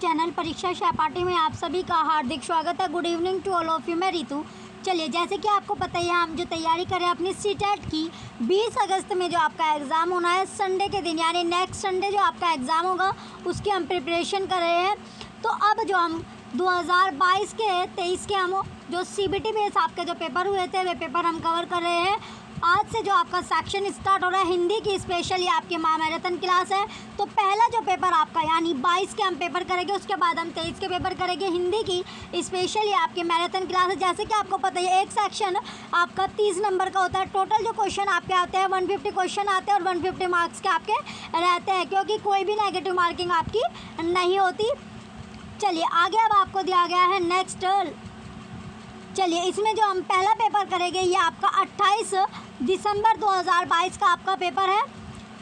Channel परीक्षा सहपाठी में आप सभी का हार्दिक स्वागत है। Good evening to all of you. मैं रितु। चलिए, जैसे कि आपको पता ही है, हम जो तैयारी कर रहे हैं अपनी सीटेट की, 20 अगस्त में जो आपका एग्ज़ाम होना है संडे के दिन, यानी नेक्स्ट संडे जो आपका एग्ज़ाम होगा उसकी हम प्रिपरेशन कर रहे हैं। तो अब जो हम 2022 के 23 के हम जो CBT बेस आपके जो पेपर हुए थे वे पेपर हम कवर कर रहे हैं। आज से जो आपका सेक्शन स्टार्ट हो रहा है हिंदी की, स्पेशली आपकी महामैराथन क्लास है। तो पहला जो पेपर आपका यानी 22 के हम पेपर करेंगे, उसके बाद हम 23 के पेपर करेंगे हिंदी की, स्पेशली आपकी मैराथन क्लास है। जैसे कि आपको पता है एक सेक्शन आपका 30 नंबर का होता है। टोटल जो क्वेश्चन आपके आते हैं 150 क्वेश्चन आते हैं और 150 मार्क्स के आपके रहते हैं, क्योंकि कोई भी नेगेटिव मार्किंग आपकी नहीं होती। चलिए आगे अब आपको दिया गया है नेक्स्ट। चलिए, इसमें जो हम पहला पेपर करेंगे ये आपका 28 दिसंबर 2022 का आपका पेपर है।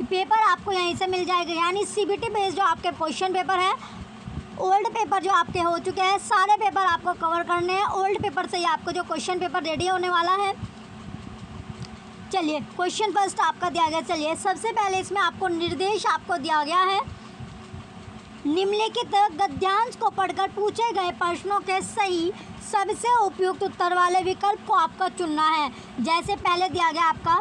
पेपर आपको यहीं से मिल जाएगा, यानी CBT बेस्ड जो आपके क्वेश्चन पेपर है। ओल्ड पेपर जो आपके हो चुके हैं सारे पेपर आपको कवर करने हैं। ओल्ड पेपर से ही आपको जो क्वेश्चन पेपर रेडी होने वाला है। चलिए, क्वेश्चन फर्स्ट आपका दिया गया। चलिए, सबसे पहले इसमें आपको निर्देश आपको दिया गया है, निम्नलिखित गद्यांश को पढ़कर पूछे गए प्रश्नों के सही सबसे उपयुक्त उत्तर वाले विकल्प को आपका चुनना है। जैसे पहले दिया गया आपका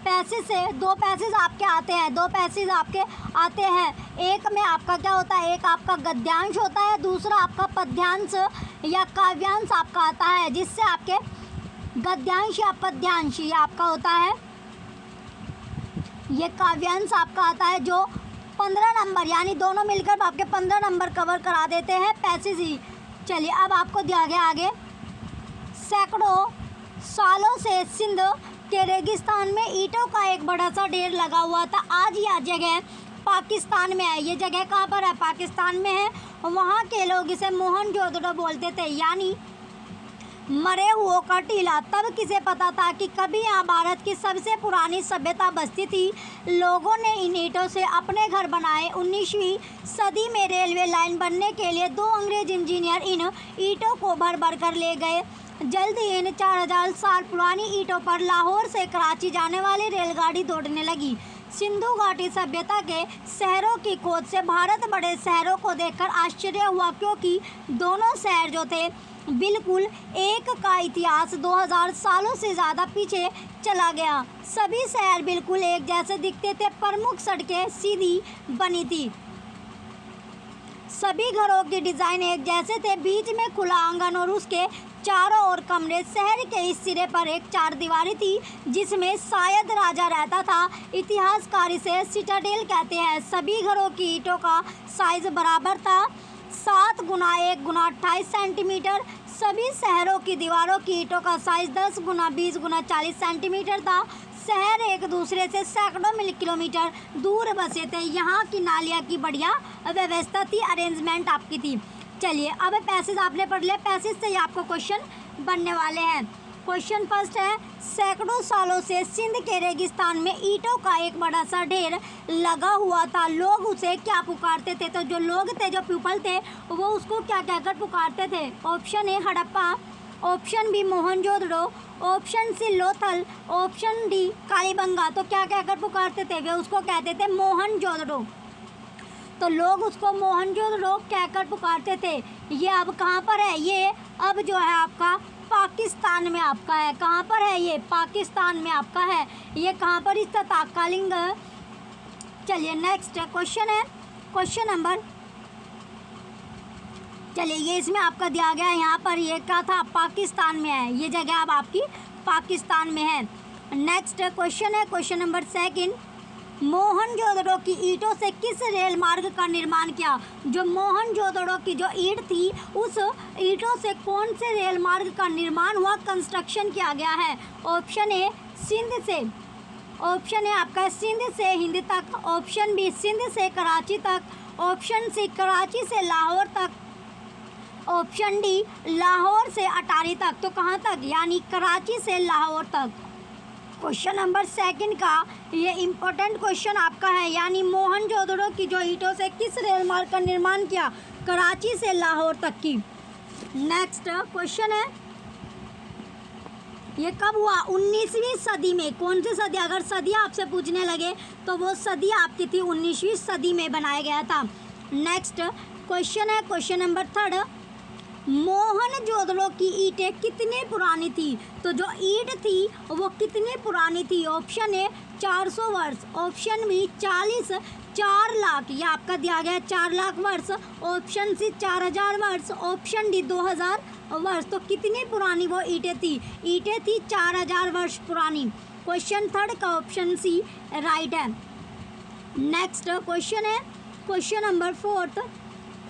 पैसेज से, दो पैसेज आपके आते हैं, दो पैसेज आपके आते हैं। एक में आपका क्या होता है, एक आपका गद्यांश होता है, दूसरा आपका पद्यांश या काव्यांश आपका आता है। जिससे आपके गद्यांश या पद्यांश ये आपका होता है, ये काव्यांश आपका आता है जो 15 नंबर, यानी दोनों मिलकर आपके 15 नंबर कवर करा देते हैं पैसेज ही। चलिए, अब आपको दिया गया आगे, सैकड़ों सालों से सिंध के रेगिस्तान में ईंटों का एक बड़ा सा ढेर लगा हुआ था। आज यह जगह पाकिस्तान में है। ये जगह कहाँ पर है? पाकिस्तान में है। वहाँ के लोग इसे मोहनजोदड़ो बोलते थे, यानी मरे हुओं का टीला। तब किसे पता था कि कभी यहाँ भारत की सबसे पुरानी सभ्यता बसती थी। लोगों ने इन ईंटों से अपने घर बनाए। 19वीं सदी में रेलवे लाइन बनने के लिए 2 अंग्रेज इंजीनियर इन ईंटों को भर भर कर ले गए। जल्द ही इन 4000 साल पुरानी ईंटों पर लाहौर से कराची जाने वाली रेलगाड़ी दौड़ने लगी। सिंधु घाटी सभ्यता के शहरों की खोज से भारत बड़े शहरों को देखकर आश्चर्य हुआ, क्योंकि दोनों शहर जो थे बिल्कुल एक का इतिहास 2000 सालों से ज़्यादा पीछे चला गया। सभी शहर बिल्कुल एक जैसे दिखते थे। प्रमुख सड़कें सीधी बनी थी। सभी घरों की डिज़ाइन एक जैसे थे। बीच में खुला आंगन और उसके चारों ओर कमरे। शहर के इस सिरे पर एक चारदीवारी थी जिसमें शायद राजा रहता था। इतिहासकार इसे सिटाडेल कहते हैं। सभी घरों की ईंटों का साइज बराबर था, 7 गुना 1 गुना 28 सेंटीमीटर। सभी शहरों की दीवारों की ईंटों का साइज 10 गुना 20 गुना 40 सेंटीमीटर था। शहर एक दूसरे से सैकड़ों किलोमीटर दूर बसे थे। यहाँ की नालियाँ की बढ़िया व्यवस्था थी, अरेंजमेंट आपकी थी। चलिए, अब पैसेज आपने पढ़ लिया। पैसेज से ही आपको क्वेश्चन बनने वाले हैं। क्वेश्चन फर्स्ट है, सैकड़ों सालों से सिंध के रेगिस्तान में ईंटों का एक बड़ा सा ढेर लगा हुआ था। लोग उसे क्या पुकारते थे? तो जो लोग थे, जो पीपल थे, वो उसको क्या कहकर पुकारते थे? Option A Harappa, option B Mohenjodaro, option C Lothal, option D Kalibangan. तो क्या कहकर पुकारते थे? वे उसको कहते थे मोहनजोदड़ो। तो लोग उसको मोहनजोदड़ो कहकर पुकारते थे। ये अब कहाँ पर है? ये अब जो है आपका पाकिस्तान में आपका है। कहाँ पर है? ये पाकिस्तान में आपका है। ये कहाँ पर इसका तात्कालिक। चलिए, नेक्स्ट क्वेश्चन है, क्वेश्चन नंबर। चलिए, ये इसमें आपका दिया गया है, यहाँ पर ये क्या था? पाकिस्तान में है। ये जगह अब आपकी पाकिस्तान में है। नेक्स्ट क्वेश्चन है, क्वेश्चन नंबर 2। मोहनजोदड़ो की ईंटों से किस रेल मार्ग का निर्माण किया? जो मोहनजोदड़ो की जो ईंट थी, उस ईंटों से कौन से रेल मार्ग का निर्माण हुआ, कंस्ट्रक्शन किया गया है? ऑप्शन ए सिंध से, ऑप्शन ए आपका सिंध से हिंद तक, ऑप्शन बी सिंध से कराची तक, ऑप्शन सी कराची से लाहौर तक, ऑप्शन डी लाहौर से अटारी तक। तो कहाँ तक? यानी कराची से लाहौर तक। क्वेश्चन नंबर 2 का ये इम्पोर्टेंट क्वेश्चन आपका है, यानी मोहनजोदड़ो की जो ईंटों से किस रेल मार्ग का निर्माण किया? कराची से लाहौर तक की। नेक्स्ट क्वेश्चन है, ये कब हुआ? 19वीं सदी में। कौन सी सदी? अगर सदी आपसे पूछने लगे तो वो सदी आपकी थी 19वीं सदी में बनाया गया था। नेक्स्ट क्वेश्चन है क्वेश्चन नंबर 3, मोहनजोदड़ो की ईंटें कितनी पुरानी थी? तो जो ईंट थी वो कितनी पुरानी थी? ऑप्शन ए 400 वर्ष, ऑप्शन बी 4 लाख, या आपका दिया गया 4 लाख वर्ष, ऑप्शन सी 4000 वर्ष, ऑप्शन डी 2000 वर्ष। तो कितनी पुरानी वो ईंटें थी? ईंटें थी 4000 वर्ष पुरानी। क्वेश्चन 3 का ऑप्शन सी राइट है। नेक्स्ट क्वेश्चन है क्वेश्चन नंबर 4,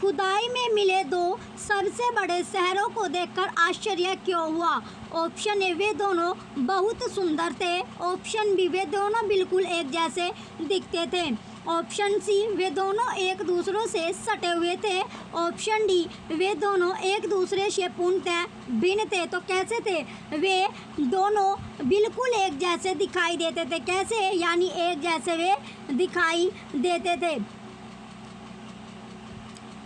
खुदाई में मिले 2 सबसे बड़े शहरों को देखकर आश्चर्य क्यों हुआ? ऑप्शन ए वे दोनों बहुत सुंदर थे, ऑप्शन बी वे दोनों बिल्कुल एक जैसे दिखते थे, ऑप्शन सी वे दोनों एक दूसरों से सटे हुए थे, ऑप्शन डी वे दोनों एक दूसरे से पूर्णतः भिन्न थे। तो कैसे थे? वे दोनों बिल्कुल एक जैसे दिखाई देते थे। कैसे? यानी एक जैसे वे दिखाई देते थे।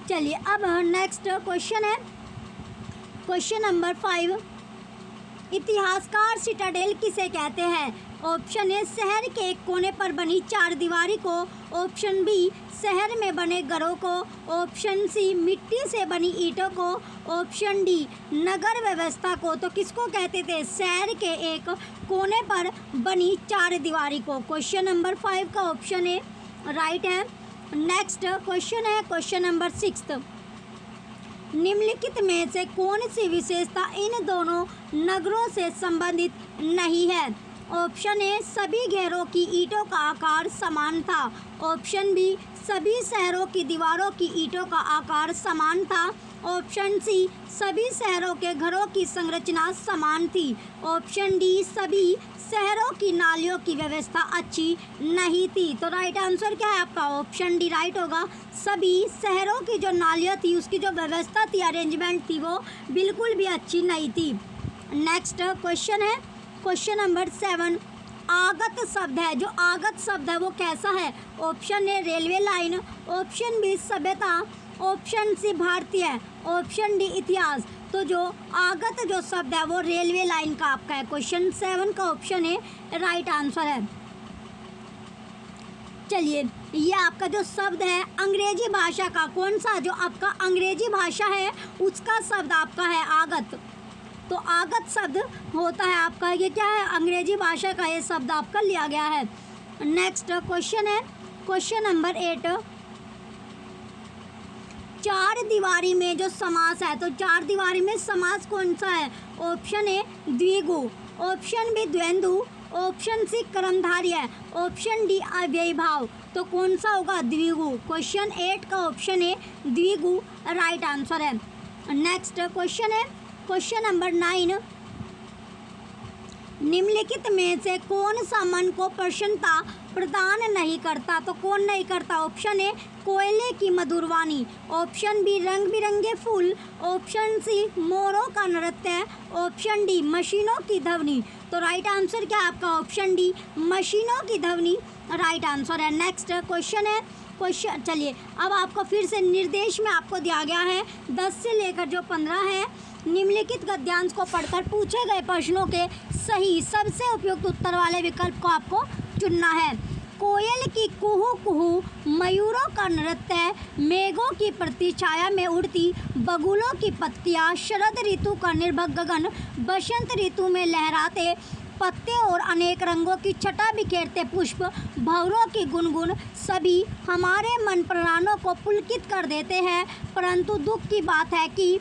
चलिए अब नेक्स्ट क्वेश्चन है क्वेश्चन नंबर 5, इतिहासकार सिटाडेल किसे कहते हैं? ऑप्शन ए शहर के एक कोने पर बनी 4 दीवारी को, ऑप्शन बी शहर में बने घरों को, ऑप्शन सी मिट्टी से बनी ईंटों को, ऑप्शन डी नगर व्यवस्था को। तो किसको कहते थे? शहर के एक कोने पर बनी 4 दीवारी को। क्वेश्चन नंबर 5 का ऑप्शन ए राइट है। नेक्स्ट क्वेश्चन है क्वेश्चन नंबर 6, निम्नलिखित में से कौन सी विशेषता इन दोनों नगरों से संबंधित नहीं है? ऑप्शन ए सभी घरों की ईंटों का आकार समान था, ऑप्शन बी सभी शहरों की दीवारों की ईंटों का आकार समान था, ऑप्शन सी सभी शहरों के घरों की संरचना समान थी, ऑप्शन डी सभी शहरों की नालियों की व्यवस्था अच्छी नहीं थी। तो राइट आंसर क्या है आपका? ऑप्शन डी राइट होगा। सभी शहरों की जो नालियाँ थी उसकी जो व्यवस्था थी, अरेंजमेंट थी, वो बिल्कुल भी अच्छी नहीं थी। नेक्स्ट क्वेश्चन है क्वेश्चन नंबर 7, आगत शब्द है, जो आगत शब्द है वो कैसा है? Option A railway line, option B सभ्यता, ऑप्शन सी भारतीय, ऑप्शन डी इतिहास। तो जो आगत जो शब्द है वो रेलवे लाइन का आपका है। क्वेश्चन 7 का ऑप्शन ए राइट आंसर है। चलिए ये आपका जो शब्द है अंग्रेजी भाषा का, कौन सा? जो आपका अंग्रेजी भाषा है उसका शब्द आपका है आगत। तो आगत शब्द होता है आपका, ये क्या है? अंग्रेजी भाषा का ये शब्द आपका लिया गया है। नेक्स्ट क्वेश्चन है क्वेश्चन नंबर 8, 4 दीवारी में जो समास है, तो 4 दीवारी में समास कौन सा है? ऑप्शन ए द्विगु, ऑप्शन बी द्वंद्व, ऑप्शन सी कर्मधारय है, ऑप्शन डी अव्ययी भाव। तो कौन सा होगा? द्विगु। क्वेश्चन 8 का ऑप्शन ए द्विगु राइट आंसर है। नेक्स्ट क्वेश्चन है क्वेश्चन नंबर 9, निम्नलिखित में से कौन सा मन को प्रसन्नता प्रदान नहीं करता? तो कौन नहीं करता? ऑप्शन ए कोयले की मधुर वाणी, ऑप्शन बी रंग बिरंगे फूल, ऑप्शन सी मोरों का नृत्य, ऑप्शन डी मशीनों की ध्वनि। तो राइट आंसर क्या है आपका? ऑप्शन डी मशीनों की ध्वनि राइट आंसर है। नेक्स्ट क्वेश्चन है क्वेश्चन, चलिए अब आपको फिर से निर्देश में आपको दिया गया है 10 से लेकर जो 15 है, निम्नलिखित गद्यांश को पढ़कर पूछे गए प्रश्नों के सही सबसे उपयुक्त उत्तर वाले विकल्प को आपको चुनना है। कोयल की कुहू कुहू, मयूरों का नृत्य, मेघों की प्रतिछाया में उड़ती बगुलों की पत्तियां, शरद ऋतु का निर्भर गगन, बसंत ऋतु में लहराते पत्ते और अनेक रंगों की छटा बिखेरते पुष्प, भंवरों की गुनगुन, सभी हमारे मन प्राणों को पुलकित कर देते हैं। परंतु दुख की बात है कि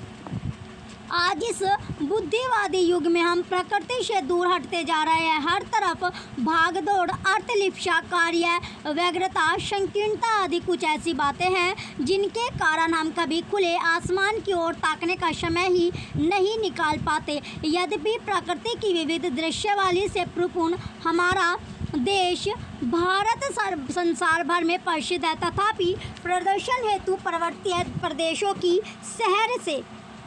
आज इस बुद्धिवादी युग में हम प्रकृति से दूर हटते जा रहे हैं। हर तरफ भागदौड़, अर्थलिप्सा, कार्य व्यग्रता, संकीर्णता आदि कुछ ऐसी बातें हैं जिनके कारण हम कभी खुले आसमान की ओर ताकने का समय ही नहीं निकाल पाते। यद्यपि प्रकृति की विविध दृश्यावली से परिपूर्ण हमारा देश भारत संसार भर में प्रसिद्ध है, तथापि प्रदर्शन हेतु पर्वतीय प्रदेशों की शहर से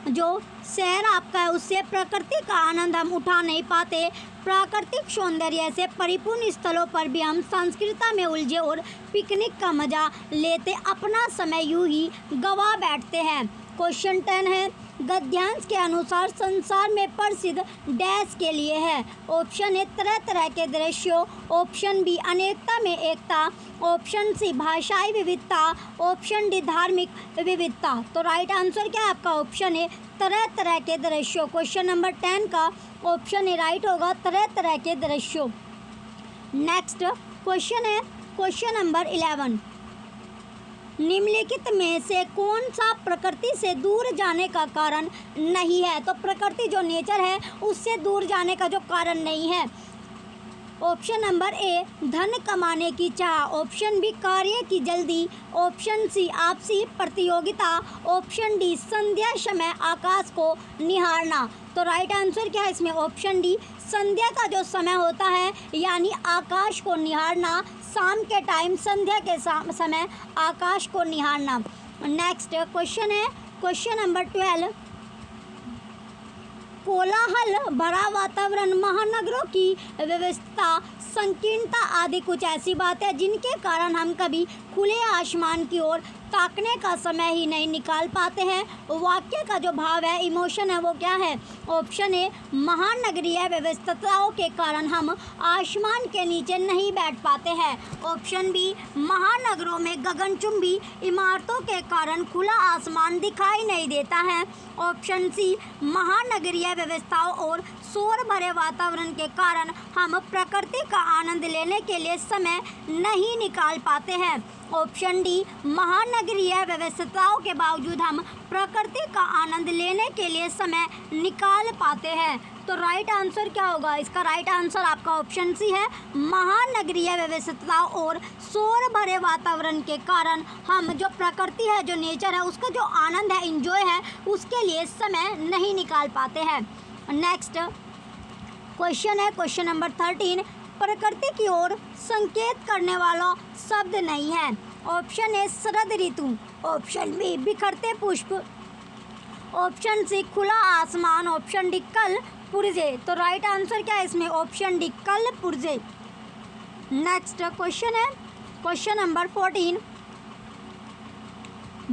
जो शहर आपका है उससे प्रकृति का आनंद हम उठा नहीं पाते। प्राकृतिक सौंदर्य से परिपूर्ण स्थलों पर भी हम संस्कृति में उलझे और पिकनिक का मजा लेते अपना समय यूं ही गवा बैठते हैं। क्वेश्चन 10 है, गद्यांश के अनुसार संसार में प्रसिद्ध डैश के लिए है। ऑप्शन ए तरह तरह के दृश्यों, ऑप्शन बी अनेकता में एकता, ऑप्शन सी भाषाई विविधता, ऑप्शन डी धार्मिक विविधता। तो राइट आंसर क्या है आपका? ऑप्शन ए तरह तरह के दृश्यों। क्वेश्चन नंबर 10 का ऑप्शन ए राइट होगा, तरह तरह के दृश्यों। नेक्स्ट क्वेश्चन है क्वेश्चन नंबर 11। निम्नलिखित में से कौन सा प्रकृति से दूर जाने का कारण नहीं है? तो प्रकृति जो नेचर है उससे दूर जाने का जो कारण नहीं है। ऑप्शन नंबर ए धन कमाने की चाह, ऑप्शन बी कार्य की जल्दी, ऑप्शन सी आपसी प्रतियोगिता, ऑप्शन डी संध्या समय आकाश को निहारना। तो राइट आंसर क्या है इसमें? ऑप्शन डी संध्या का जो समय होता है यानी आकाश को निहारना, शाम के टाइम संध्या के समय आकाश को निहारना। नेक्स्ट क्वेश्चन है क्वेश्चन नंबर 12। कोलाहल भरा वातावरण, महानगरों की व्यवस्था, संकीर्णता आदि कुछ ऐसी बात है जिनके कारण हम कभी खुले आसमान की ओर ताकने का समय ही नहीं निकाल पाते हैं। वाक्य का जो भाव है, इमोशन है, वो क्या है? ऑप्शन ए महानगरीय व्यवस्थाओं के कारण हम आसमान के नीचे नहीं बैठ पाते हैं, ऑप्शन बी महानगरों में गगनचुंबी इमारतों के कारण खुला आसमान दिखाई नहीं देता है, ऑप्शन सी महानगरीय व्यवस्थाओं और शोर भरे वातावरण के कारण हम प्रकृति का आनंद लेने के लिए समय नहीं निकाल पाते हैं, ऑप्शन डी महानगरीय व्यवस्थाओं के बावजूद हम प्रकृति का आनंद लेने के लिए समय निकाल पाते हैं। तो राइट आंसर क्या होगा इसका? राइट आंसर आपका ऑप्शन सी है, महानगरीय व्यवस्थाओं और शोर भरे वातावरण के कारण हम जो प्रकृति है, जो नेचर है, उसका जो आनंद है, इंजॉय है, उसके लिए समय नहीं निकाल पाते हैं। नेक्स्ट क्वेश्चन है क्वेश्चन नंबर 13। प्रकृति की ओर संकेत करने वाला शब्द नहीं है, ऑप्शन ए शरद ऋतु, ऑप्शन बी बिखरते पुष्प, ऑप्शन सी खुला आसमान, ऑप्शन डी कल पुर्जे। तो राइट आंसर क्या है इसमें? ऑप्शन डी कल पुर्जे। नेक्स्ट क्वेश्चन है क्वेश्चन नंबर 14।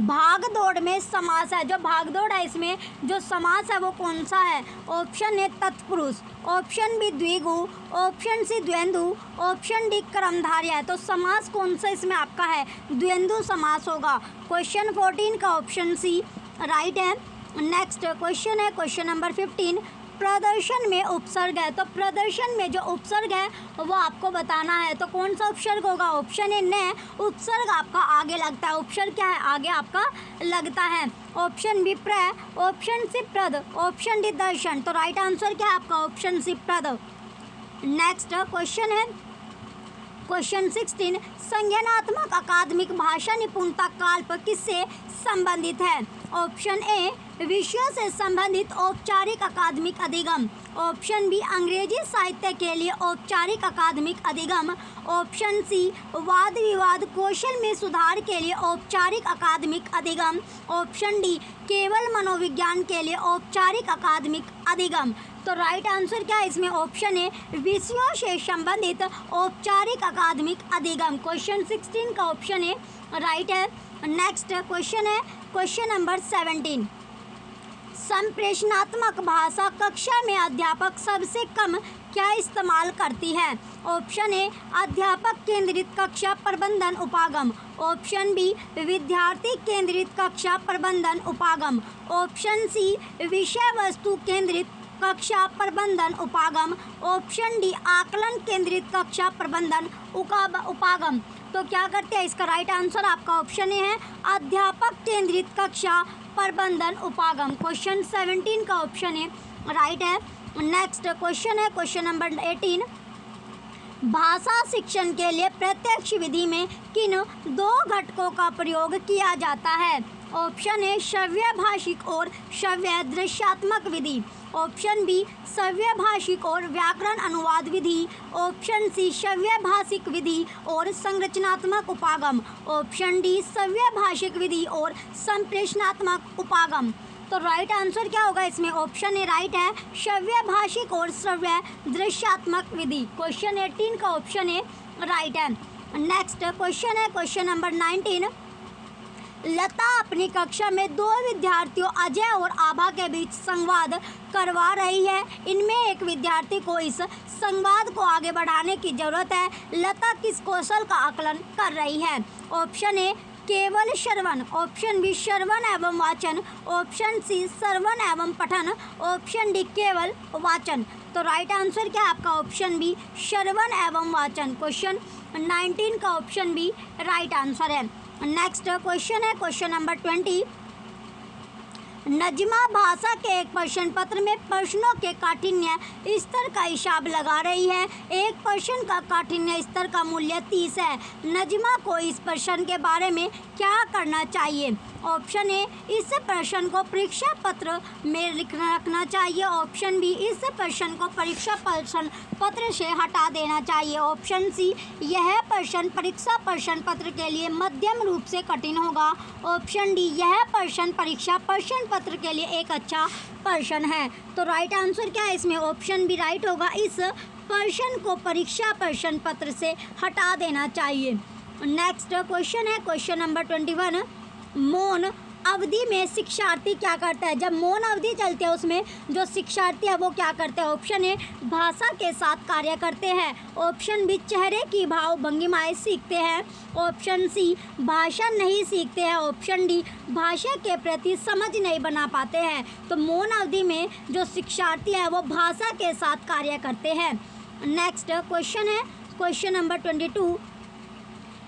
भाग दौड़ में समास है, जो भाग दौड़ है इसमें जो समास है वो कौन सा है? ऑप्शन ए तत्पुरुष, ऑप्शन बी द्विगु, ऑप्शन सी द्वंद्व, ऑप्शन डी कर्मधारय है। तो समास कौन सा इसमें आपका है? द्वंद्व समास होगा। क्वेश्चन 14 का ऑप्शन सी राइट है। नेक्स्ट क्वेश्चन है क्वेश्चन नंबर 15। प्रदर्शन में उपसर्ग है, तो प्रदर्शन में जो उपसर्ग है वो आपको बताना है, तो कौन सा उपसर्ग होगा? ऑप्शन ए ने उपसर्ग आपका आगे लगता है, उपसर्ग क्या है? आगे आपका लगता है, ऑप्शन बी प्र, ऑप्शन सी प्रद, ऑप्शन डी दर्शन। तो राइट आंसर क्या है आपका? ऑप्शन सी प्रद। नेक्स्ट क्वेश्चन है क्वेश्चन 16। संज्ञानात्मक अकादमिक भाषा निपुणता कल्प किससे संबंधित है? ऑप्शन ए विषयों से संबंधित औपचारिक अकादमिक अधिगम, ऑप्शन बी अंग्रेजी साहित्य के लिए औपचारिक अकादमिक अधिगम, ऑप्शन सी वाद विवाद कौशल में सुधार के लिए औपचारिक अकादमिक अधिगम, ऑप्शन डी केवल मनोविज्ञान के लिए औपचारिक अकादमिक अधिगम। तो राइट आंसर क्या है इसमें? ऑप्शन ए विषयों से संबंधित औपचारिक अकादमिक अधिगम। क्वेश्चन 16 का ऑप्शन ए राइट है। नेक्स्ट क्वेश्चन है क्वेश्चन नंबर 17। संप्रेषणात्मक भाषा कक्षा में अध्यापक सबसे कम क्या इस्तेमाल करती है? ऑप्शन ए अध्यापक केंद्रित कक्षा प्रबंधन उपागम, ऑप्शन बी विद्यार्थी केंद्रित कक्षा प्रबंधन उपागम, ऑप्शन सी विषय वस्तु केंद्रित कक्षा प्रबंधन उपागम, ऑप्शन डी आकलन केंद्रित कक्षा प्रबंधन उपागम। तो क्या करते हैं इसका? राइट आंसर आपका ऑप्शन ए है, अध्यापक केंद्रित कक्षा प्रबंधन उपागम। क्वेश्चन 17 का ऑप्शन ए राइट है। नेक्स्ट क्वेश्चन है क्वेश्चन नंबर 18। भाषा शिक्षण के लिए प्रत्यक्ष विधि में किन दो घटकों का प्रयोग किया जाता है? ऑप्शन ए श्रव्य भाषिक और श्रव्य दृश्यात्मक विधि, ऑप्शन बी श्रव्य भाषिक और व्याकरण अनुवाद विधि, ऑप्शन सी श्रव्य भाषिक विधि और संरचनात्मक उपागम, ऑप्शन डी श्रव्य भाषिक विधि और संप्रेषणात्मक उपागम। तो राइट आंसर क्या होगा इसमें? ऑप्शन ए राइट है, श्रव्य भाषिक और श्रव्य दृश्यात्मक विधि। क्वेश्चन 18 का ऑप्शन ए राइट है। नेक्स्ट क्वेश्चन है क्वेश्चन नंबर 19। लता अपनी कक्षा में दो विद्यार्थियों अजय और आभा के बीच संवाद करवा रही है। इनमें एक विद्यार्थी को इस संवाद को आगे बढ़ाने की जरूरत है। लता किस कौशल का आकलन कर रही है? ऑप्शन ए केवल श्रवण, ऑप्शन बी श्रवण एवं वाचन, ऑप्शन सी श्रवण एवं पठन, ऑप्शन डी केवल वाचन। तो राइट आंसर क्या है आपका? ऑप्शन बी श्रवण एवं वाचन। क्वेश्चन 19 का ऑप्शन बी राइट आंसर है। नेक्स्ट क्वेश्चन है क्वेश्चन नंबर 20। नजमा भाषा के एक प्रश्न पत्र में प्रश्नों के काठिन्य स्तर का हिसाब लगा रही है। एक प्रश्न का काठिन्य स्तर का मूल्य 30 है। नजमा को इस प्रश्न के बारे में क्या करना चाहिए? ऑप्शन ए इस प्रश्न को परीक्षा पत्र में रखना चाहिए, ऑप्शन बी इस प्रश्न को परीक्षा प्रश्न पत्र से हटा देना चाहिए, ऑप्शन सी यह प्रश्न परीक्षा प्रश्न पत्र के लिए मध्यम रूप से कठिन होगा, ऑप्शन डी यह प्रश्न परीक्षा प्रश्न पत्र के लिए एक अच्छा प्रश्न है। तो राइट आंसर क्या है इसमें? ऑप्शन बी राइट होगा, इस प्रश्न को परीक्षा प्रश्न पत्र से हटा देना चाहिए। नेक्स्ट क्वेश्चन है क्वेश्चन नंबर 21। मौन अवधि में शिक्षार्थी क्या करता है? जब मौन अवधि चलती है उसमें जो शिक्षार्थी है वो क्या करते हैं? ऑप्शन ए भाषा के साथ कार्य करते हैं, ऑप्शन बी चेहरे की भाव भंगिमाएं सीखते हैं, ऑप्शन सी भाषा नहीं सीखते हैं, ऑप्शन डी भाषा के प्रति समझ नहीं बना पाते हैं। तो मौन अवधि में जो शिक्षार्थी है वो भाषा के साथ कार्य करते हैं। नेक्स्ट क्वेश्चन है क्वेश्चन नंबर 22।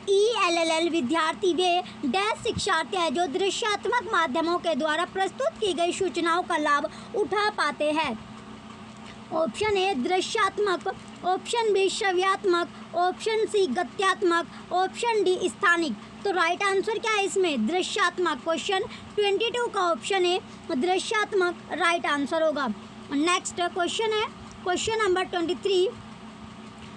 ELLL विद्यार्थी वे डैश शिक्षार्थी है जो दृश्यात्मक माध्यमों के द्वारा प्रस्तुत की गई सूचनाओं का लाभ उठा पाते हैं। ऑप्शन ए दृश्यात्मक, ऑप्शन बी श्रव्यात्मक, ऑप्शन सी गत्यात्मक, ऑप्शन डी स्थानिक। तो राइट आंसर क्या है इसमें? दृश्यात्मक। क्वेश्चन 22 का ऑप्शन ए दृश्यात्मक राइट आंसर होगा। नेक्स्ट क्वेश्चन है क्वेश्चन नंबर 23।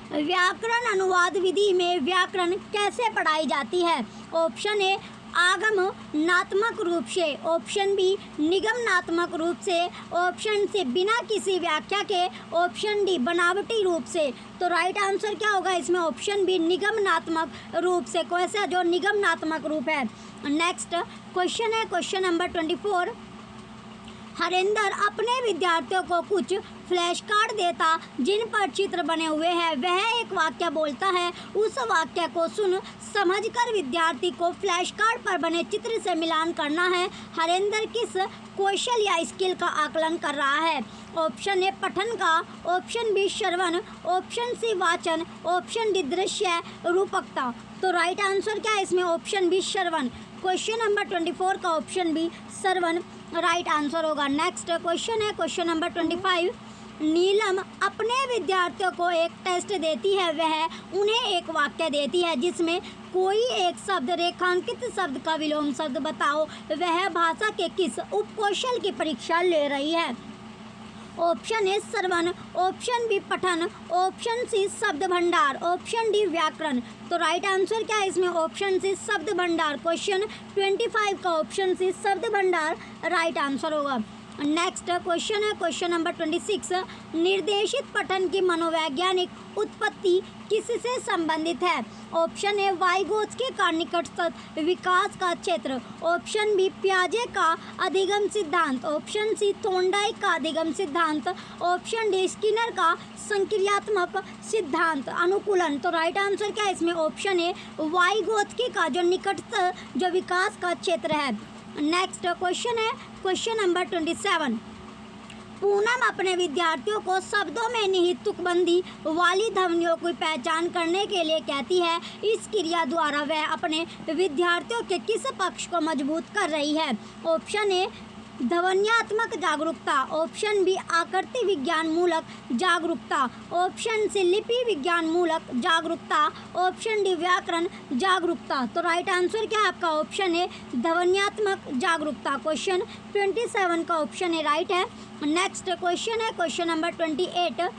व्याकरण अनुवाद विधि में व्याकरण कैसे पढ़ाई जाती है? ऑप्शन ए आगमनात्मक रूप से, ऑप्शन बी निगमनात्मक रूप से, ऑप्शन सी बिना किसी व्याख्या के, ऑप्शन डी बनावटी रूप से। तो राइट आंसर क्या होगा इसमें? ऑप्शन बी निगमनात्मक रूप से। कैसा? जो निगमनात्मक रूप है। नेक्स्ट क्वेश्चन है क्वेश्चन नंबर 24। हरेंद्र अपने विद्यार्थियों को कुछ फ्लैश कार्ड देता जिन पर चित्र बने हुए हैं। वह एक वाक्य बोलता है, उस वाक्य को सुन समझकर विद्यार्थी को फ्लैश कार्ड पर बने चित्र से मिलान करना है। हरेंद्र किस कौशल या स्किल का आकलन कर रहा है? ऑप्शन ए पठन का, ऑप्शन बी श्रवण, ऑप्शन सी वाचन, ऑप्शन डी दृश्य रूपकता। तो राइट आंसर क्या है इसमें? ऑप्शन बी श्रवण। क्वेश्चन नंबर 24 का ऑप्शन बी श्रवण राइट आंसर होगा। नेक्स्ट क्वेश्चन है क्वेश्चन नंबर 25। नीलम अपने विद्यार्थियों को एक टेस्ट देती है। वह उन्हें एक वाक्य देती है जिसमें कोई एक शब्द रेखांकित शब्द का विलोम शब्द बताओ। वह भाषा के किस उपकौशल की परीक्षा ले रही है? ऑप्शन ए श्रवण, ऑप्शन बी पठन, ऑप्शन सी शब्द भंडार, ऑप्शन डी व्याकरण। तो राइट आंसर क्या है इसमें? ऑप्शन सी शब्द भंडार। क्वेश्चन 25 का ऑप्शन सी शब्द भंडार राइट आंसर होगा। नेक्स्ट क्वेश्चन है क्वेश्चन नंबर 26। निर्देशित पठन की मनोवैज्ञानिक उत्पत्ति किससे संबंधित है? ऑप्शन ए वाइगोत्स्की का निकटस्थ विकास का क्षेत्र, ऑप्शन बी पियाजे का अधिगम सिद्धांत, ऑप्शन सी थोंडाइक का अधिगम सिद्धांत, ऑप्शन डी स्किनर का संक्रियात्मक सिद्धांत अनुकूलन। तो राइट आंसर क्या है इसमें? ऑप्शन ए वाइगोत्स्की का जो निकटस्थ जो विकास का क्षेत्र है। नेक्स्ट क्वेश्चन है क्वेश्चन नंबर 27। पूनम अपने विद्यार्थियों को शब्दों में निहित तुकबंदी वाली ध्वनियों की पहचान करने के लिए कहती है। इस क्रिया द्वारा वह अपने विद्यार्थियों के किस पक्ष को मजबूत कर रही है? ऑप्शन ए ध्वन्यात्मक जागरूकता, ऑप्शन बी आकृति विज्ञान मूलक जागरूकता, ऑप्शन सी लिपि विज्ञान मूलक जागरूकता, ऑप्शन डी व्याकरण जागरूकता। तो राइट आंसर क्या है आपका? ऑप्शन ए ध्वन्यात्मक जागरूकता। क्वेश्चन 27 का ऑप्शन ए राइट है। नेक्स्ट क्वेश्चन है क्वेश्चन नंबर 28।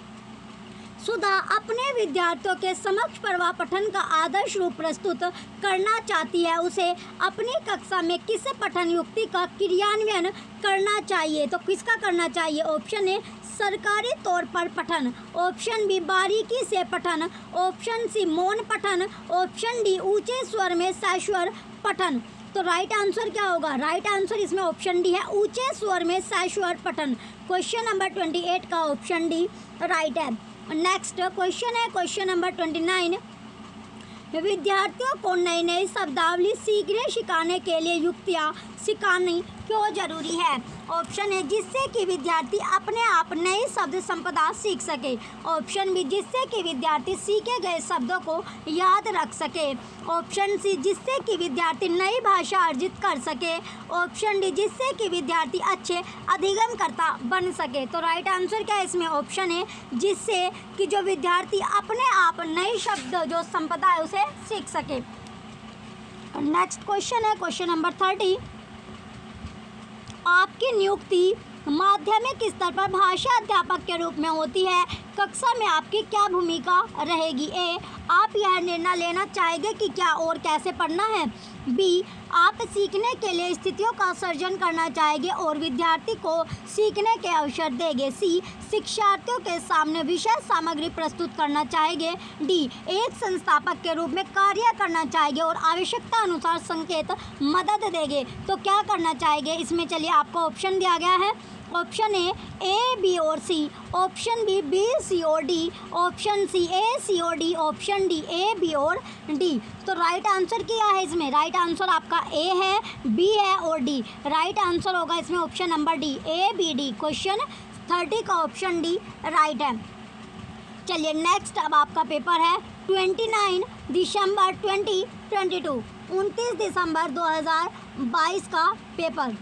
सुधा अपने विद्यार्थियों के समक्ष प्रवाह पठन का आदर्श रूप प्रस्तुत करना चाहती है। उसे अपनी कक्षा में किस पठन युक्ति का क्रियान्वयन करना चाहिए? तो किसका करना चाहिए? ऑप्शन ए सरकारी तौर पर पठन, ऑप्शन बी बारीकी से पठन, ऑप्शन सी मौन पठन, ऑप्शन डी ऊंचे स्वर में सस्वर पठन। तो राइट आंसर क्या होगा? राइट आंसर इसमें ऑप्शन डी है, ऊंचे स्वर में सस्वर पठन। क्वेश्चन नंबर 28 का ऑप्शन डी राइट है। नेक्स्ट क्वेश्चन है क्वेश्चन नंबर 29, विद्यार्थियों को नई नई शब्दावली सीखने सिखाने के लिए युक्तियाँ सिखानी क्यों जरूरी है? ऑप्शन है जिससे कि विद्यार्थी अपने आप नई शब्द संपदा सीख सके। ऑप्शन बी जिससे कि विद्यार्थी सीखे गए शब्दों को याद रख सके। ऑप्शन सी जिससे कि विद्यार्थी नई भाषा अर्जित कर सके। ऑप्शन डी जिससे कि विद्यार्थी अच्छे अधिगमकर्ता बन सके। तो राइट आंसर क्या है इसमें? ऑप्शन है जिससे कि जो विद्यार्थी अपने आप नई शब्द जो संपदा है उसे सीख सके। नेक्स्ट क्वेश्चन है क्वेश्चन नंबर 30, आपकी नियुक्ति माध्यमिक स्तर पर भाषा अध्यापक के रूप में होती है, कक्षा में आपकी क्या भूमिका रहेगी? ए, आप यह निर्णय लेना चाहेंगे कि क्या और कैसे पढ़ना है। बी, आप सीखने के लिए स्थितियों का सर्जन करना चाहेंगे और विद्यार्थी को सीखने के अवसर देंगे। सी, शिक्षार्थियों के सामने विषय सामग्री प्रस्तुत करना चाहेंगे। डी, एक संस्थापक के रूप में कार्य करना चाहेंगे और आवश्यकता अनुसार संकेत मदद देंगे। तो क्या करना चाहेंगे इसमें? चलिए आपको ऑप्शन दिया गया है। ऑप्शन ए बी और सी, ऑप्शन बी सी और D, option C A C और D, option D A B और डी। तो राइट आंसर क्या है इसमें? राइट आंसर आपका ए है, बी है और डी। राइट आंसर होगा इसमें option number D, A B D. Question 30 का ऑप्शन डी राइट है। चलिए नेक्स्ट अब आपका पेपर है 29 दिसंबर 2022, 29 दिसंबर 2022 का पेपर।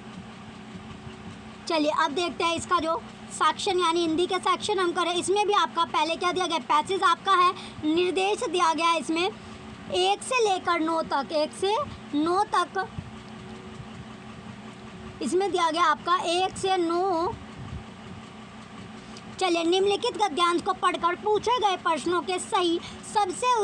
चलिए अब देखते हैं इसका जो सेक्शन यानी हिंदी के सेक्शन हम करें। इसमें भी आपका पहले क्या दिया गया? पैसेज आपका है, निर्देश दिया गया है इसमें 1 से लेकर 9 तक, 1 से 9 तक इसमें दिया गया आपका 1 से 9। चलिए निम्नलिखित गद्यांश को पढ़कर पूछे गए प्रश्नों के सही सबसे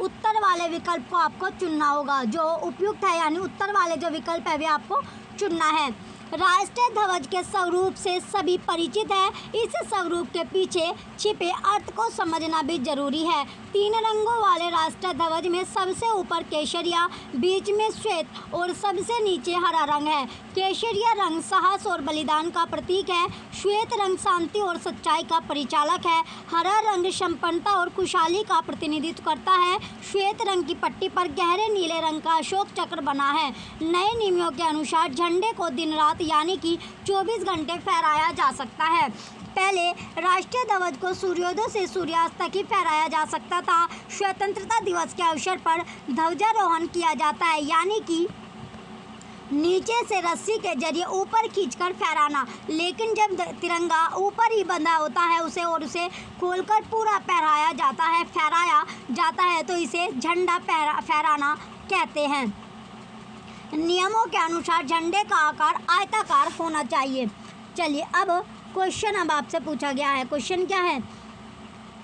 उत्तर वाले विकल्प को आपको चुनना होगा। जो उपयुक्त है यानी उत्तर वाले जो विकल्प है वे आपको चुनना है। राष्ट्रीय ध्वज के स्वरूप से सभी परिचित है, इस स्वरूप के पीछे छिपे अर्थ को समझना भी जरूरी है। 3 रंगों वाले राष्ट्रीय ध्वज में सबसे ऊपर केसरिया, बीच में श्वेत और सबसे नीचे हरा रंग है। केसरिया रंग साहस और बलिदान का प्रतीक है, श्वेत रंग शांति और सच्चाई का परिचालक है, हरा रंग संपन्नता और खुशहाली का प्रतिनिधित्व करता है, श्वेत रंग की पट्टी पर गहरे नीले रंग का अशोक चक्र बना है। नए नियमों के अनुसार झंडे को दिन रात यानी कि 24 घंटे फहराया जा सकता है। पहले राष्ट्रीय ध्वज को सूर्योदय से सूर्यास्त तक ही फहराया जा सकता था। स्वतंत्रता दिवस के अवसर पर ध्वजारोहण किया जाता है यानी कि नीचे से रस्सी के जरिए ऊपर खींचकर फहराना, लेकिन जब तिरंगा ऊपर ही बंधा होता है उसे खोलकर पूरा फहराया जाता है तो इसे झंडा फहराना कहते हैं। नियमों के अनुसार झंडे का आकार आयताकार होना चाहिए। चलिए अब क्वेश्चन अब आपसे पूछा गया है। क्वेश्चन क्या है?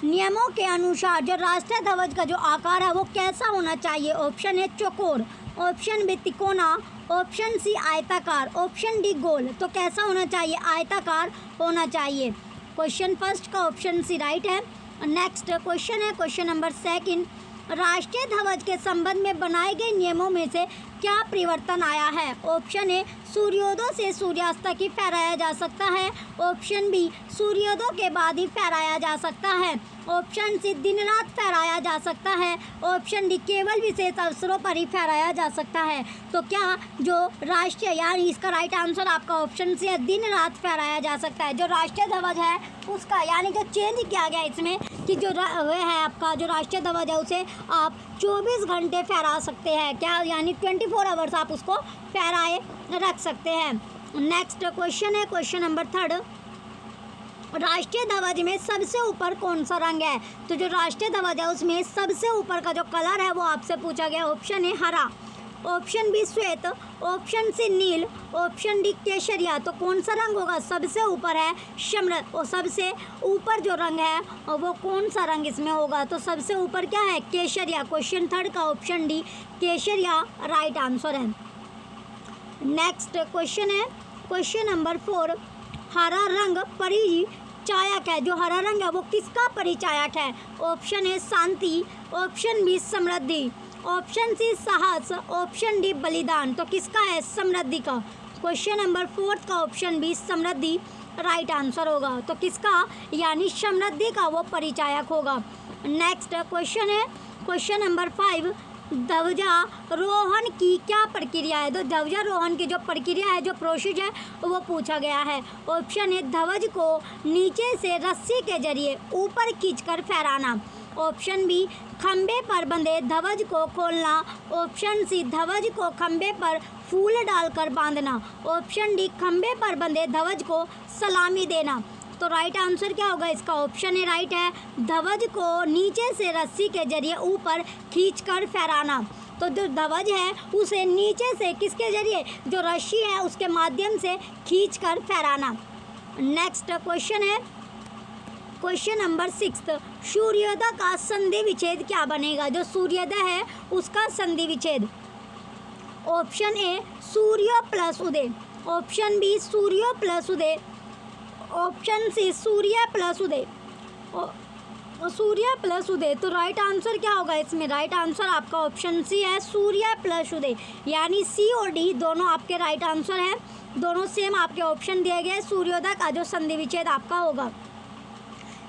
नियमों के अनुसार जो राष्ट्रीय ध्वज का जो आकार है वो कैसा होना चाहिए? ऑप्शन है चौकोर, ऑप्शन बी तिकोना, ऑप्शन सी आयताकार, ऑप्शन डी गोल। तो कैसा होना चाहिए? आयताकार होना चाहिए। क्वेश्चन फर्स्ट का ऑप्शन सी राइट है। नेक्स्ट क्वेश्चन है क्वेश्चन नंबर 2, राष्ट्रीय ध्वज के संबंध में बनाए गए नियमों में से क्या परिवर्तन आया है? ऑप्शन ए सूर्योदय से सूर्यास्त तक ही फहराया जा सकता है, ऑप्शन बी सूर्योदय के बाद ही फहराया जा सकता है, ऑप्शन सी दिन रात फहराया जा सकता है, ऑप्शन डी केवल विशेष अवसरों पर ही फहराया जा सकता है। तो क्या जो राष्ट्रीय यानी इसका राइट आंसर आपका ऑप्शन सी है, दिन रात फहराया जा सकता है। जो राष्ट्रीय ध्वज है उसका यानी जो चेंज किया गया इसमें कि जो है आपका जो राष्ट्रीय ध्वज है उसे आप 24 घंटे फहरा सकते हैं। क्या यानी 24 आवर्स आप उसको फहराए रख सकते हैं। नेक्स्ट क्वेश्चन है क्वेश्चन नंबर 3, राष्ट्रीय ध्वज में सबसे ऊपर कौन सा रंग है? तो जो राष्ट्रीय ध्वज है उसमें सबसे ऊपर का जो कलर है वो आपसे पूछा गया। ऑप्शन है हरा, ऑप्शन बी श्वेत, ऑप्शन सी नील, ऑप्शन डी केसरिया। तो कौन सा रंग होगा? सबसे ऊपर है शम्र और सबसे ऊपर जो रंग है और वो कौन सा रंग इसमें होगा? तो सबसे ऊपर क्या है? केसरिया। क्वेश्चन 3 का ऑप्शन डी केसरिया राइट आंसर है। नेक्स्ट क्वेश्चन है क्वेश्चन नंबर 4, हरा रंग परिचायक है। जो हरा रंग है वो किसका परिचायक है? ऑप्शन है शांति, ऑप्शन बी समृद्धि, ऑप्शन सी साहस, ऑप्शन डी बलिदान। तो किसका है? समृद्धि का। क्वेश्चन नंबर 4 का ऑप्शन बी समृद्धि राइट आंसर होगा। तो किसका? यानी समृद्धि का वो परिचायक होगा। नेक्स्ट क्वेश्चन है क्वेश्चन नंबर 5, ध्वजारोहण की क्या प्रक्रिया है? तो ध्वजारोहण की जो प्रक्रिया है, जो प्रोसेस है, वो पूछा गया है। ऑप्शन ए ध्वज को नीचे से रस्सी के जरिए ऊपर खींचकर फहराना। ऑप्शन बी खंबे पर बंधे ध्वज को खोलना। ऑप्शन सी ध्वज को खंबे पर फूल डालकर बांधना। ऑप्शन डी खंबे पर बंधे ध्वज को सलामी देना। तो राइट आंसर क्या होगा इसका? ऑप्शन ए राइट है, ध्वज को नीचे से रस्सी के जरिए ऊपर खींचकर फहराना। तो जो ध्वज है उसे नीचे से किसके जरिए? जो रस्सी है उसके माध्यम से खींचकर फहराना। नेक्स्ट क्वेश्चन है क्वेश्चन नंबर 6, सूर्योदय का संधि विच्छेद क्या बनेगा? जो सूर्योदय है उसका संधि विच्छेद। ऑप्शन ए सूर्य प्लस उदय। ऑप्शन बी सूर्य प्लस उदय। ऑप्शन सी सूर्य प्लस उदय। सूर्य प्लस उदय। तो राइट आंसर क्या होगा इसमें? राइट आंसर आपका ऑप्शन सी है, सूर्य प्लस उदय। यानी सी और डी दोनों आपके राइट आंसर हैं। दोनों सेम आपके ऑप्शन दिए गए। सूर्योदय का जो संधि विच्छेद आपका होगा।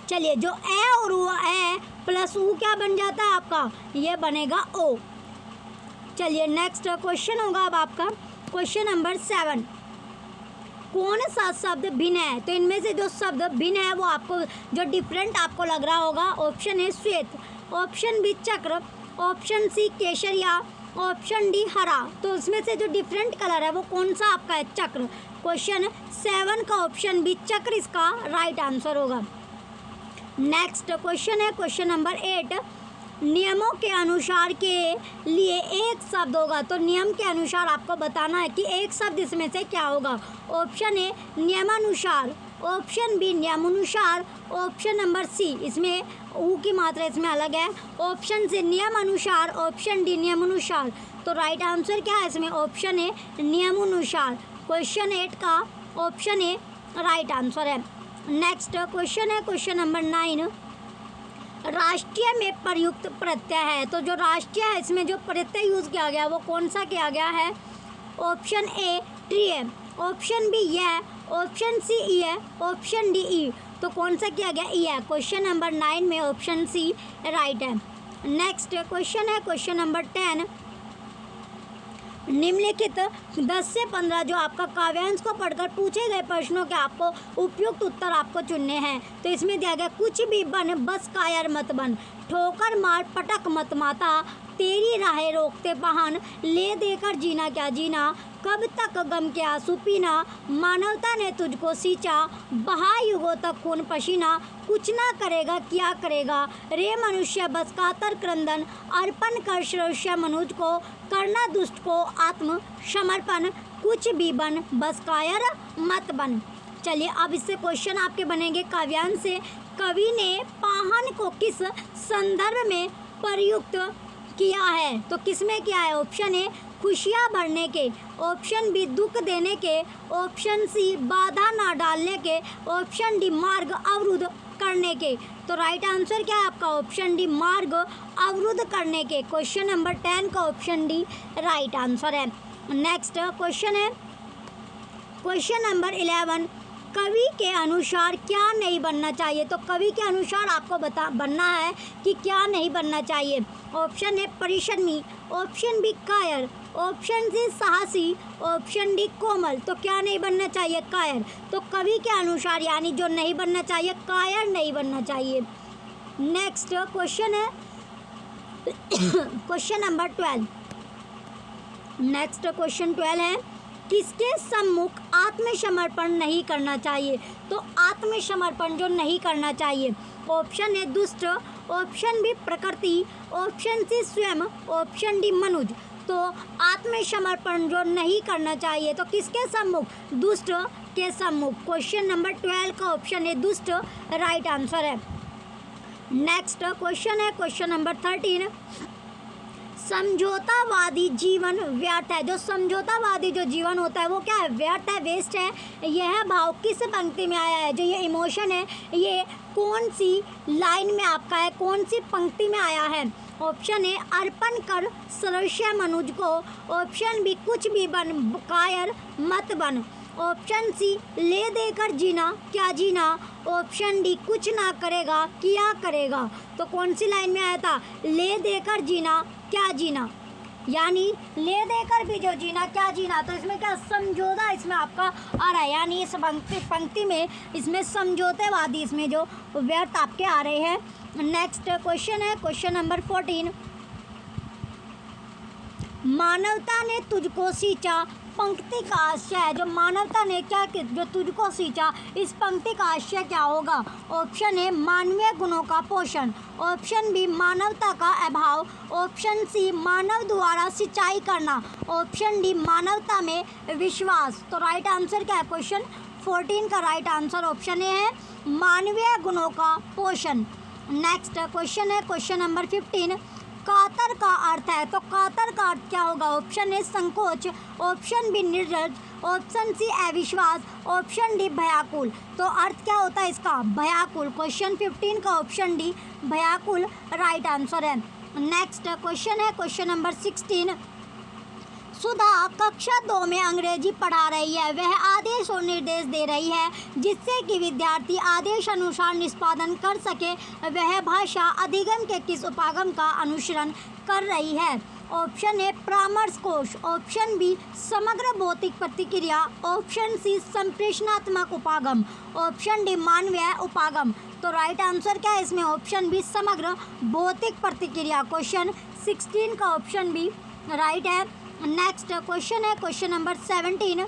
चलिए, जो ए और उ, ए प्लस उ क्या बन जाता है आपका? ये बनेगा ओ। चलिए नेक्स्ट क्वेश्चन होगा अब आपका क्वेश्चन नंबर 7, कौन सा शब्द भिन्न है? तो इनमें से जो शब्द भिन्न है वो आपको जो डिफरेंट आपको लग रहा होगा। ऑप्शन ए श्वेत, ऑप्शन बी चक्र, ऑप्शन सी केसरिया, ऑप्शन डी हरा। तो इसमें से जो डिफरेंट कलर है वो कौन सा आपका है? चक्र। क्वेश्चन 7 का ऑप्शन बी चक्र इसका राइट आंसर होगा। नेक्स्ट क्वेश्चन है क्वेश्चन नंबर 8, नियमों के अनुसार के लिए एक शब्द होगा। तो नियम के अनुसार आपको बताना है कि एक शब्द इसमें से क्या होगा। ऑप्शन ए नियमानुसार, ऑप्शन बी नियमानुसार, ऑप्शन नंबर सी, इसमें ऊ की मात्रा इसमें अलग है, ऑप्शन सी नियमानुसार, ऑप्शन डी नियमानुसार। तो राइट आंसर क्या है इसमें? ऑप्शन ए नियमानुसार। क्वेश्चन 8 का ऑप्शन ए राइट आंसर है। नेक्स्ट क्वेश्चन है क्वेश्चन नंबर 9, राष्ट्रीय में प्रयुक्त प्रत्यय है। तो जो राष्ट्रीय है इसमें जो प्रत्यय यूज़ किया गया वो कौन सा किया गया है? ऑप्शन ए ट्री है, ऑप्शन बी यह, ऑप्शन सी ई है, ऑप्शन डी ई। तो कौन सा किया गया? ई है। क्वेश्चन नंबर 9 में ऑप्शन सी राइट है। नेक्स्ट क्वेश्चन है क्वेश्चन नंबर 10, निम्नलिखित 10 से 15 जो आपका काव्यांश को पढ़कर पूछे गए प्रश्नों के आपको उपयुक्त उत्तर आपको चुनने हैं। तो इसमें दिया गया कुछ भी बन बस कायर मत बन, ठोकर मार पटक मत माता, तेरी राहें रोकते वाहन, ले देकर जीना क्या जीना, कब तक गम के आंसू पीना, मानवता ने तुझको सींचा, बहा युगों तक खून पसीना, कुछ ना करेगा क्या करेगा, रे मनुष्य बस कातर क्रंदन, अर्पण कर श्रेष्ठ मनुज को, करना दुष्ट को आत्म समर्पण, कुछ भी बन बस कायर मत बन। चलिए अब इससे क्वेश्चन आपके बनेंगे काव्यांश से। कवि ने पाहन को किस संदर्भ में प्रयुक्त किया है? तो किस में किया है? ऑप्शन ए खुशियाँ भरने के, ऑप्शन बी दुख देने के, ऑप्शन सी बाधा ना डालने के, ऑप्शन डी मार्ग अवरुद्ध करने के। तो राइट आंसर क्या है आपका? ऑप्शन डी मार्ग अवरुद्ध करने के। क्वेश्चन नंबर 10 का ऑप्शन डी राइट आंसर है। नेक्स्ट क्वेश्चन है क्वेश्चन नंबर 11, कवि के अनुसार क्या नहीं बनना चाहिए? तो कवि के अनुसार आपको बनना है कि क्या नहीं बनना चाहिए। ऑप्शन ए परिश्रमी, ऑप्शन बी कायर, ऑप्शन सी साहसी, ऑप्शन डी कोमल। तो क्या नहीं बनना चाहिए? कायर। तो कवि के अनुसार यानी जो नहीं बनना चाहिए कायर नहीं बनना चाहिए। नेक्स्ट क्वेश्चन है क्वेश्चन नंबर 12। नेक्स्ट क्वेश्चन 12 है, किसके सम्मुख आत्मसमर्पण नहीं करना चाहिए? तो आत्मसमर्पण जो नहीं करना चाहिए, ऑप्शन ए दुष्ट, ऑप्शन बी प्रकृति, ऑप्शन सी स्वयं, ऑप्शन डी मनुज। तो आत्मसमर्पण जो नहीं करना चाहिए तो किसके सम्मुख? दुष्ट के सम्मुख। क्वेश्चन नंबर 12 का ऑप्शन ए दुष्ट राइट आंसर है। नेक्स्ट क्वेश्चन है क्वेश्चन नंबर 13, समझौतावादी जीवन व्यर्थ है। जो समझौतावादी जो जीवन होता है वो क्या है? व्यर्थ है, वेस्ट है। यह भाव किस पंक्ति में आया है? जो ये इमोशन है ये कौन सी लाइन में आपका है, कौन सी पंक्ति में आया है? ऑप्शन ए अर्पण कर सर्वस्व मनुज को। ऑप्शन बी कुछ भी बन कायर मत बन। ऑप्शन सी ले देकर जीना क्या जीना। ऑप्शन डी कुछ ना करेगा क्या करेगा। तो कौन सी लाइन में आया था, ले देकर जीना क्या जीना, यानी ले देकर भी जो जीना क्या जीना। तो इसमें क्या समझौता इसमें आपका आ रहा है, यानी इस पंक्ति में इसमें समझौतेवादी इसमें जो व्यर्थ आपके आ रहे हैं। नेक्स्ट क्वेश्चन है क्वेश्चन नंबर 14। मानवता ने तुझको सींचा पंक्ति का आशय है। जो मानवता ने क्या जो तुझको सींचा, इस पंक्ति का आशय क्या होगा। ऑप्शन ए मानवीय गुणों का पोषण। ऑप्शन बी मानवता का अभाव। ऑप्शन सी मानव द्वारा सिंचाई करना। ऑप्शन डी मानवता में विश्वास। तो राइट आंसर क्या है, क्वेश्चन 14 का राइट आंसर ऑप्शन ए है मानवीय गुणों का पोषण। नेक्स्ट क्वेश्चन है क्वेश्चन नंबर 15। कातर का अर्थ है, तो कातर का अर्थ क्या होगा। ऑप्शन ए संकोच। ऑप्शन बी निर्लज। ऑप्शन सी अविश्वास। ऑप्शन डी भयाकुल। तो अर्थ क्या होता है इसका, भयाकुल। क्वेश्चन 15 का ऑप्शन डी भयाकुल राइट आंसर है। नेक्स्ट क्वेश्चन है क्वेश्चन नंबर 16। सुधा कक्षा 2 में अंग्रेजी पढ़ा रही है। वह आदेश और निर्देश दे रही है जिससे कि विद्यार्थी आदेश अनुसार निष्पादन कर सके। वह भाषा अधिगम के किस उपागम का अनुसरण कर रही है। ऑप्शन ए परामर्श कोश। ऑप्शन बी समग्र भौतिक प्रतिक्रिया। ऑप्शन सी संप्रेषणात्मक उपागम। ऑप्शन डी मानवीय उपागम। तो राइट आंसर क्या है इसमें, ऑप्शन बी समग्र भौतिक प्रतिक्रिया। क्वेश्चन 16 का ऑप्शन बी राइट है। नेक्स्ट क्वेश्चन है क्वेश्चन नंबर 17।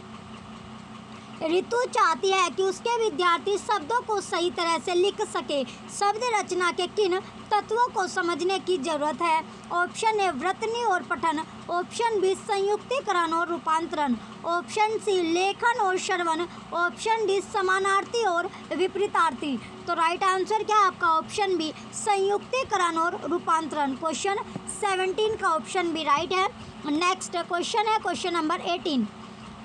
ऋतु चाहती है कि उसके विद्यार्थी शब्दों को सही तरह से लिख सके। शब्द रचना के किन तत्वों को समझने की जरूरत है। ऑप्शन ए वृत्तनी और पठन। ऑप्शन बी संयुक्तिकरण और रूपांतरण। ऑप्शन सी लेखन और श्रवण। ऑप्शन डी समानार्थी और विपरीतार्थी। तो राइट आंसर क्या है आपका, ऑप्शन बी संयुक्तिकरण और रूपांतरण। क्वेश्चन 17 का ऑप्शन बी राइट है। नेक्स्ट क्वेश्चन है क्वेश्चन नंबर 18।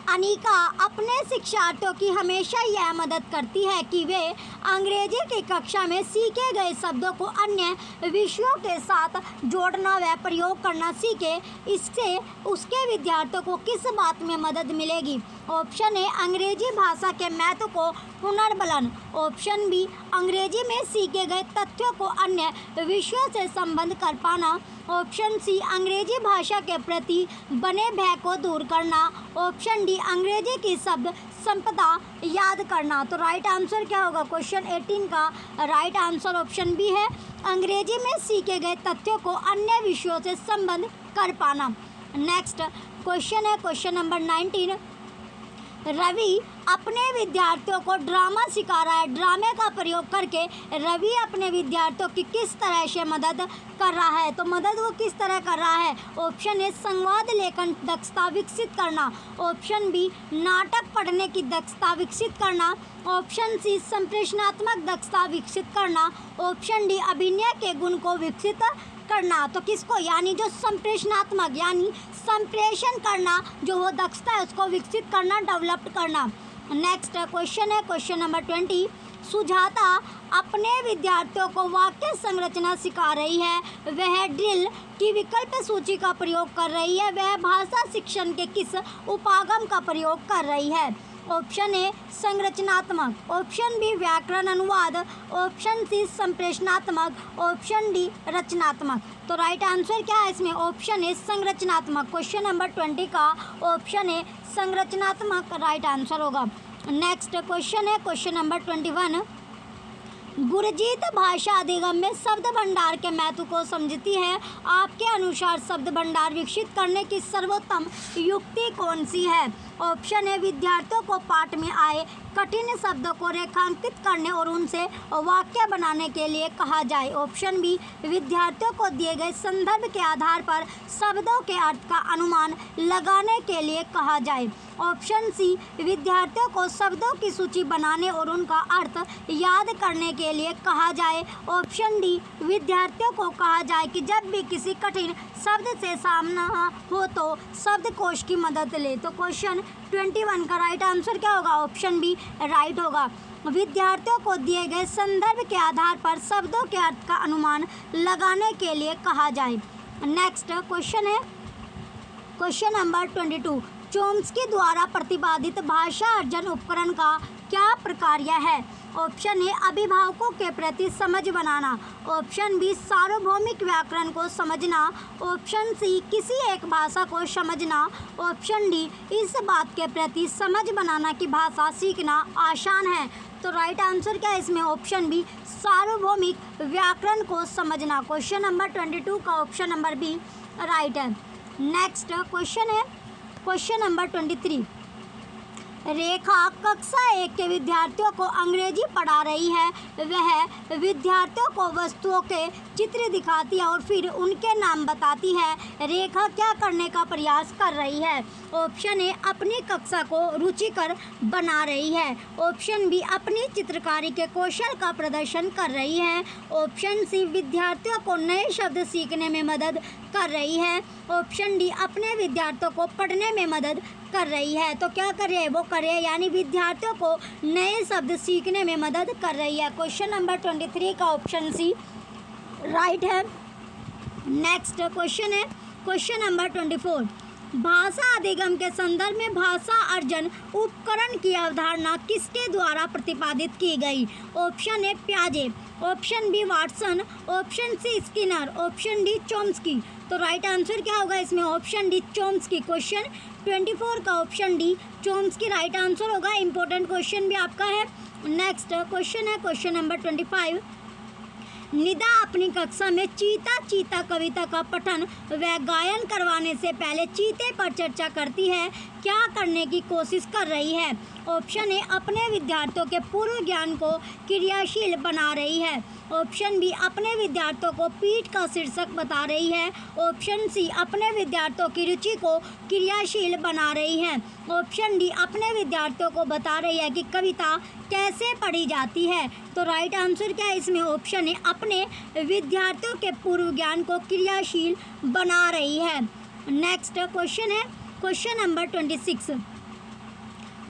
अनिका अपने शिक्षार्थियों की हमेशा यह मदद करती है कि वे अंग्रेजी की कक्षा में सीखे गए शब्दों को अन्य विषयों के साथ जोड़ना व प्रयोग करना सीखे। इससे उसके विद्यार्थियों को किस बात में मदद मिलेगी। ऑप्शन ए अंग्रेजी भाषा के महत्व को पुनर्बलन। ऑप्शन बी अंग्रेजी में सीखे गए तथ्यों को अन्य विषयों से संबंध कर पाना। ऑप्शन सी अंग्रेजी भाषा के प्रति बने भय को दूर करना। ऑप्शन डी अंग्रेजी की शब्द संपदा याद करना। तो राइट आंसर क्या होगा, क्वेश्चन 18 का राइट आंसर ऑप्शन बी है अंग्रेजी में सीखे गए तथ्यों को अन्य विषयों से संबंध कर पाना। नेक्स्ट क्वेश्चन है क्वेश्चन नंबर 19। रवि अपने विद्यार्थियों को ड्रामा सिखा रहा है। ड्रामे का प्रयोग करके रवि अपने विद्यार्थियों की किस तरह से मदद कर रहा है। तो मदद वो किस तरह कर रहा है। ऑप्शन ए संवाद लेखन दक्षता विकसित करना। ऑप्शन बी नाटक पढ़ने की दक्षता विकसित करना। ऑप्शन सी संप्रेषणात्मक दक्षता विकसित करना। ऑप्शन डी अभिनय के गुण को विकसित करना। तो किसको, यानी जो संप्रेषणात्मक यानी संप्रेषण करना जो वो दक्षता है उसको विकसित करना, डेवलप करना। नेक्स्ट क्वेश्चन है क्वेश्चन नंबर 20। सुजाता अपने विद्यार्थियों को वाक्य संरचना सिखा रही है। वह ड्रिल की विकल्प सूची का प्रयोग कर रही है। वह भाषा शिक्षण के किस उपागम का प्रयोग कर रही है। ऑप्शन ए संरचनात्मक। ऑप्शन बी व्याकरण अनुवाद। ऑप्शन सी संप्रेषणात्मक। ऑप्शन डी रचनात्मक। तो राइट आंसर क्या है इसमें, ऑप्शन ए संरचनात्मक। क्वेश्चन नंबर 20 का ऑप्शन ए संरचनात्मक राइट आंसर होगा। नेक्स्ट क्वेश्चन है क्वेश्चन नंबर 21। गुरजीत भाषा अधिगम में शब्द भंडार के महत्व को समझती है। आपके अनुसार शब्द भंडार विकसित करने की सर्वोत्तम युक्ति कौन सी है। ऑप्शन ए विद्यार्थियों को पाठ में आए कठिन शब्दों को रेखांकित करने और उनसे वाक्य बनाने के लिए कहा जाए। ऑप्शन बी विद्यार्थियों को दिए गए संदर्भ के आधार पर शब्दों के अर्थ का अनुमान लगाने के लिए कहा जाए। ऑप्शन सी विद्यार्थियों को शब्दों की सूची बनाने और उनका अर्थ याद करने के लिए कहा जाए। ऑप्शन डी विद्यार्थियों को कहा जाए कि जब भी किसी कठिन शब्द से सामना हो तो शब्दकोश की मदद ले। तो क्वेश्चन 21 का राइट आंसर क्या होगा? ऑप्शन बी राइट होगा। विद्यार्थियों को दिए गए संदर्भ के आधार पर शब्दों के अर्थ का अनुमान लगाने के लिए कहा जाए। नेक्स्ट क्वेश्चन है क्वेश्चन नंबर 22। चोम्स्की द्वारा प्रतिपादित भाषा अर्जन उपकरण का क्या प्रक्रिया है? ऑप्शन ए अभिभावकों के प्रति समझ बनाना, ऑप्शन बी सार्वभौमिक व्याकरण को समझना, ऑप्शन सी किसी एक भाषा को समझना, ऑप्शन डी इस बात के प्रति समझ बनाना कि भाषा सीखना आसान है। तो राइट आंसर क्या है इसमें? ऑप्शन बी सार्वभौमिक व्याकरण को समझना। क्वेश्चन नंबर 22 का ऑप्शन नंबर बी राइट है। नेक्स्ट क्वेश्चन है क्वेश्चन नंबर 23। रेखा कक्षा 1 के विद्यार्थियों को अंग्रेजी पढ़ा रही है। वह विद्यार्थियों को वस्तुओं के चित्र दिखाती है और फिर उनके नाम बताती है। रेखा क्या करने का प्रयास कर रही है? ऑप्शन ए अपनी कक्षा को रुचिकर बना रही है, ऑप्शन बी अपनी चित्रकारी के कौशल का प्रदर्शन कर रही है, ऑप्शन सी विद्यार्थियों को नए शब्द सीखने में मदद कर रही है, ऑप्शन डी अपने विद्यार्थियों को पढ़ने में मदद कर रही है। तो क्या कर रही है? वो कर रही है यानी विद्यार्थियों को नए शब्द सीखने में मदद कर रही है। क्वेश्चन नंबर 23 का ऑप्शन सी राइट है। नेक्स्ट क्वेश्चन है क्वेश्चन नंबर 24। भाषा अधिगम के संदर्भ में भाषा अर्जन उपकरण की अवधारणा किसके द्वारा प्रतिपादित की गई? ऑप्शन ए प्याजे, option B Watson, option C Skinner, option D Chomsky. तो राइट आंसर क्या होगा इसमें? Option D Chomsky. क्वेश्चन 24 का option D Chomsky right answer होगा। इंपॉर्टेंट क्वेश्चन भी आपका है। नेक्स्ट क्वेश्चन है क्वेश्चन नंबर 25। निदा अपनी कक्षा में चीता चीता कविता का पठन व गायन करवाने से पहले चीते पर चर्चा करती है। क्या करने की कोशिश कर रही है? ऑप्शन ए अपने विद्यार्थियों के पूर्व ज्ञान को क्रियाशील बना रही है, ऑप्शन बी अपने विद्यार्थियों को पीठ का शीर्षक बता रही है, ऑप्शन सी अपने विद्यार्थियों की रुचि को क्रियाशील बना रही है, ऑप्शन डी अपने विद्यार्थियों को बता रही है कि कविता कैसे पढ़ी जाती है। तो राइट आंसर क्या है इसमें? ऑप्शन ए अपने विद्यार्थियों के पूर्व ज्ञान को क्रियाशील बना रही है। नेक्स्ट क्वेश्चन है क्वेश्चन नंबर 26।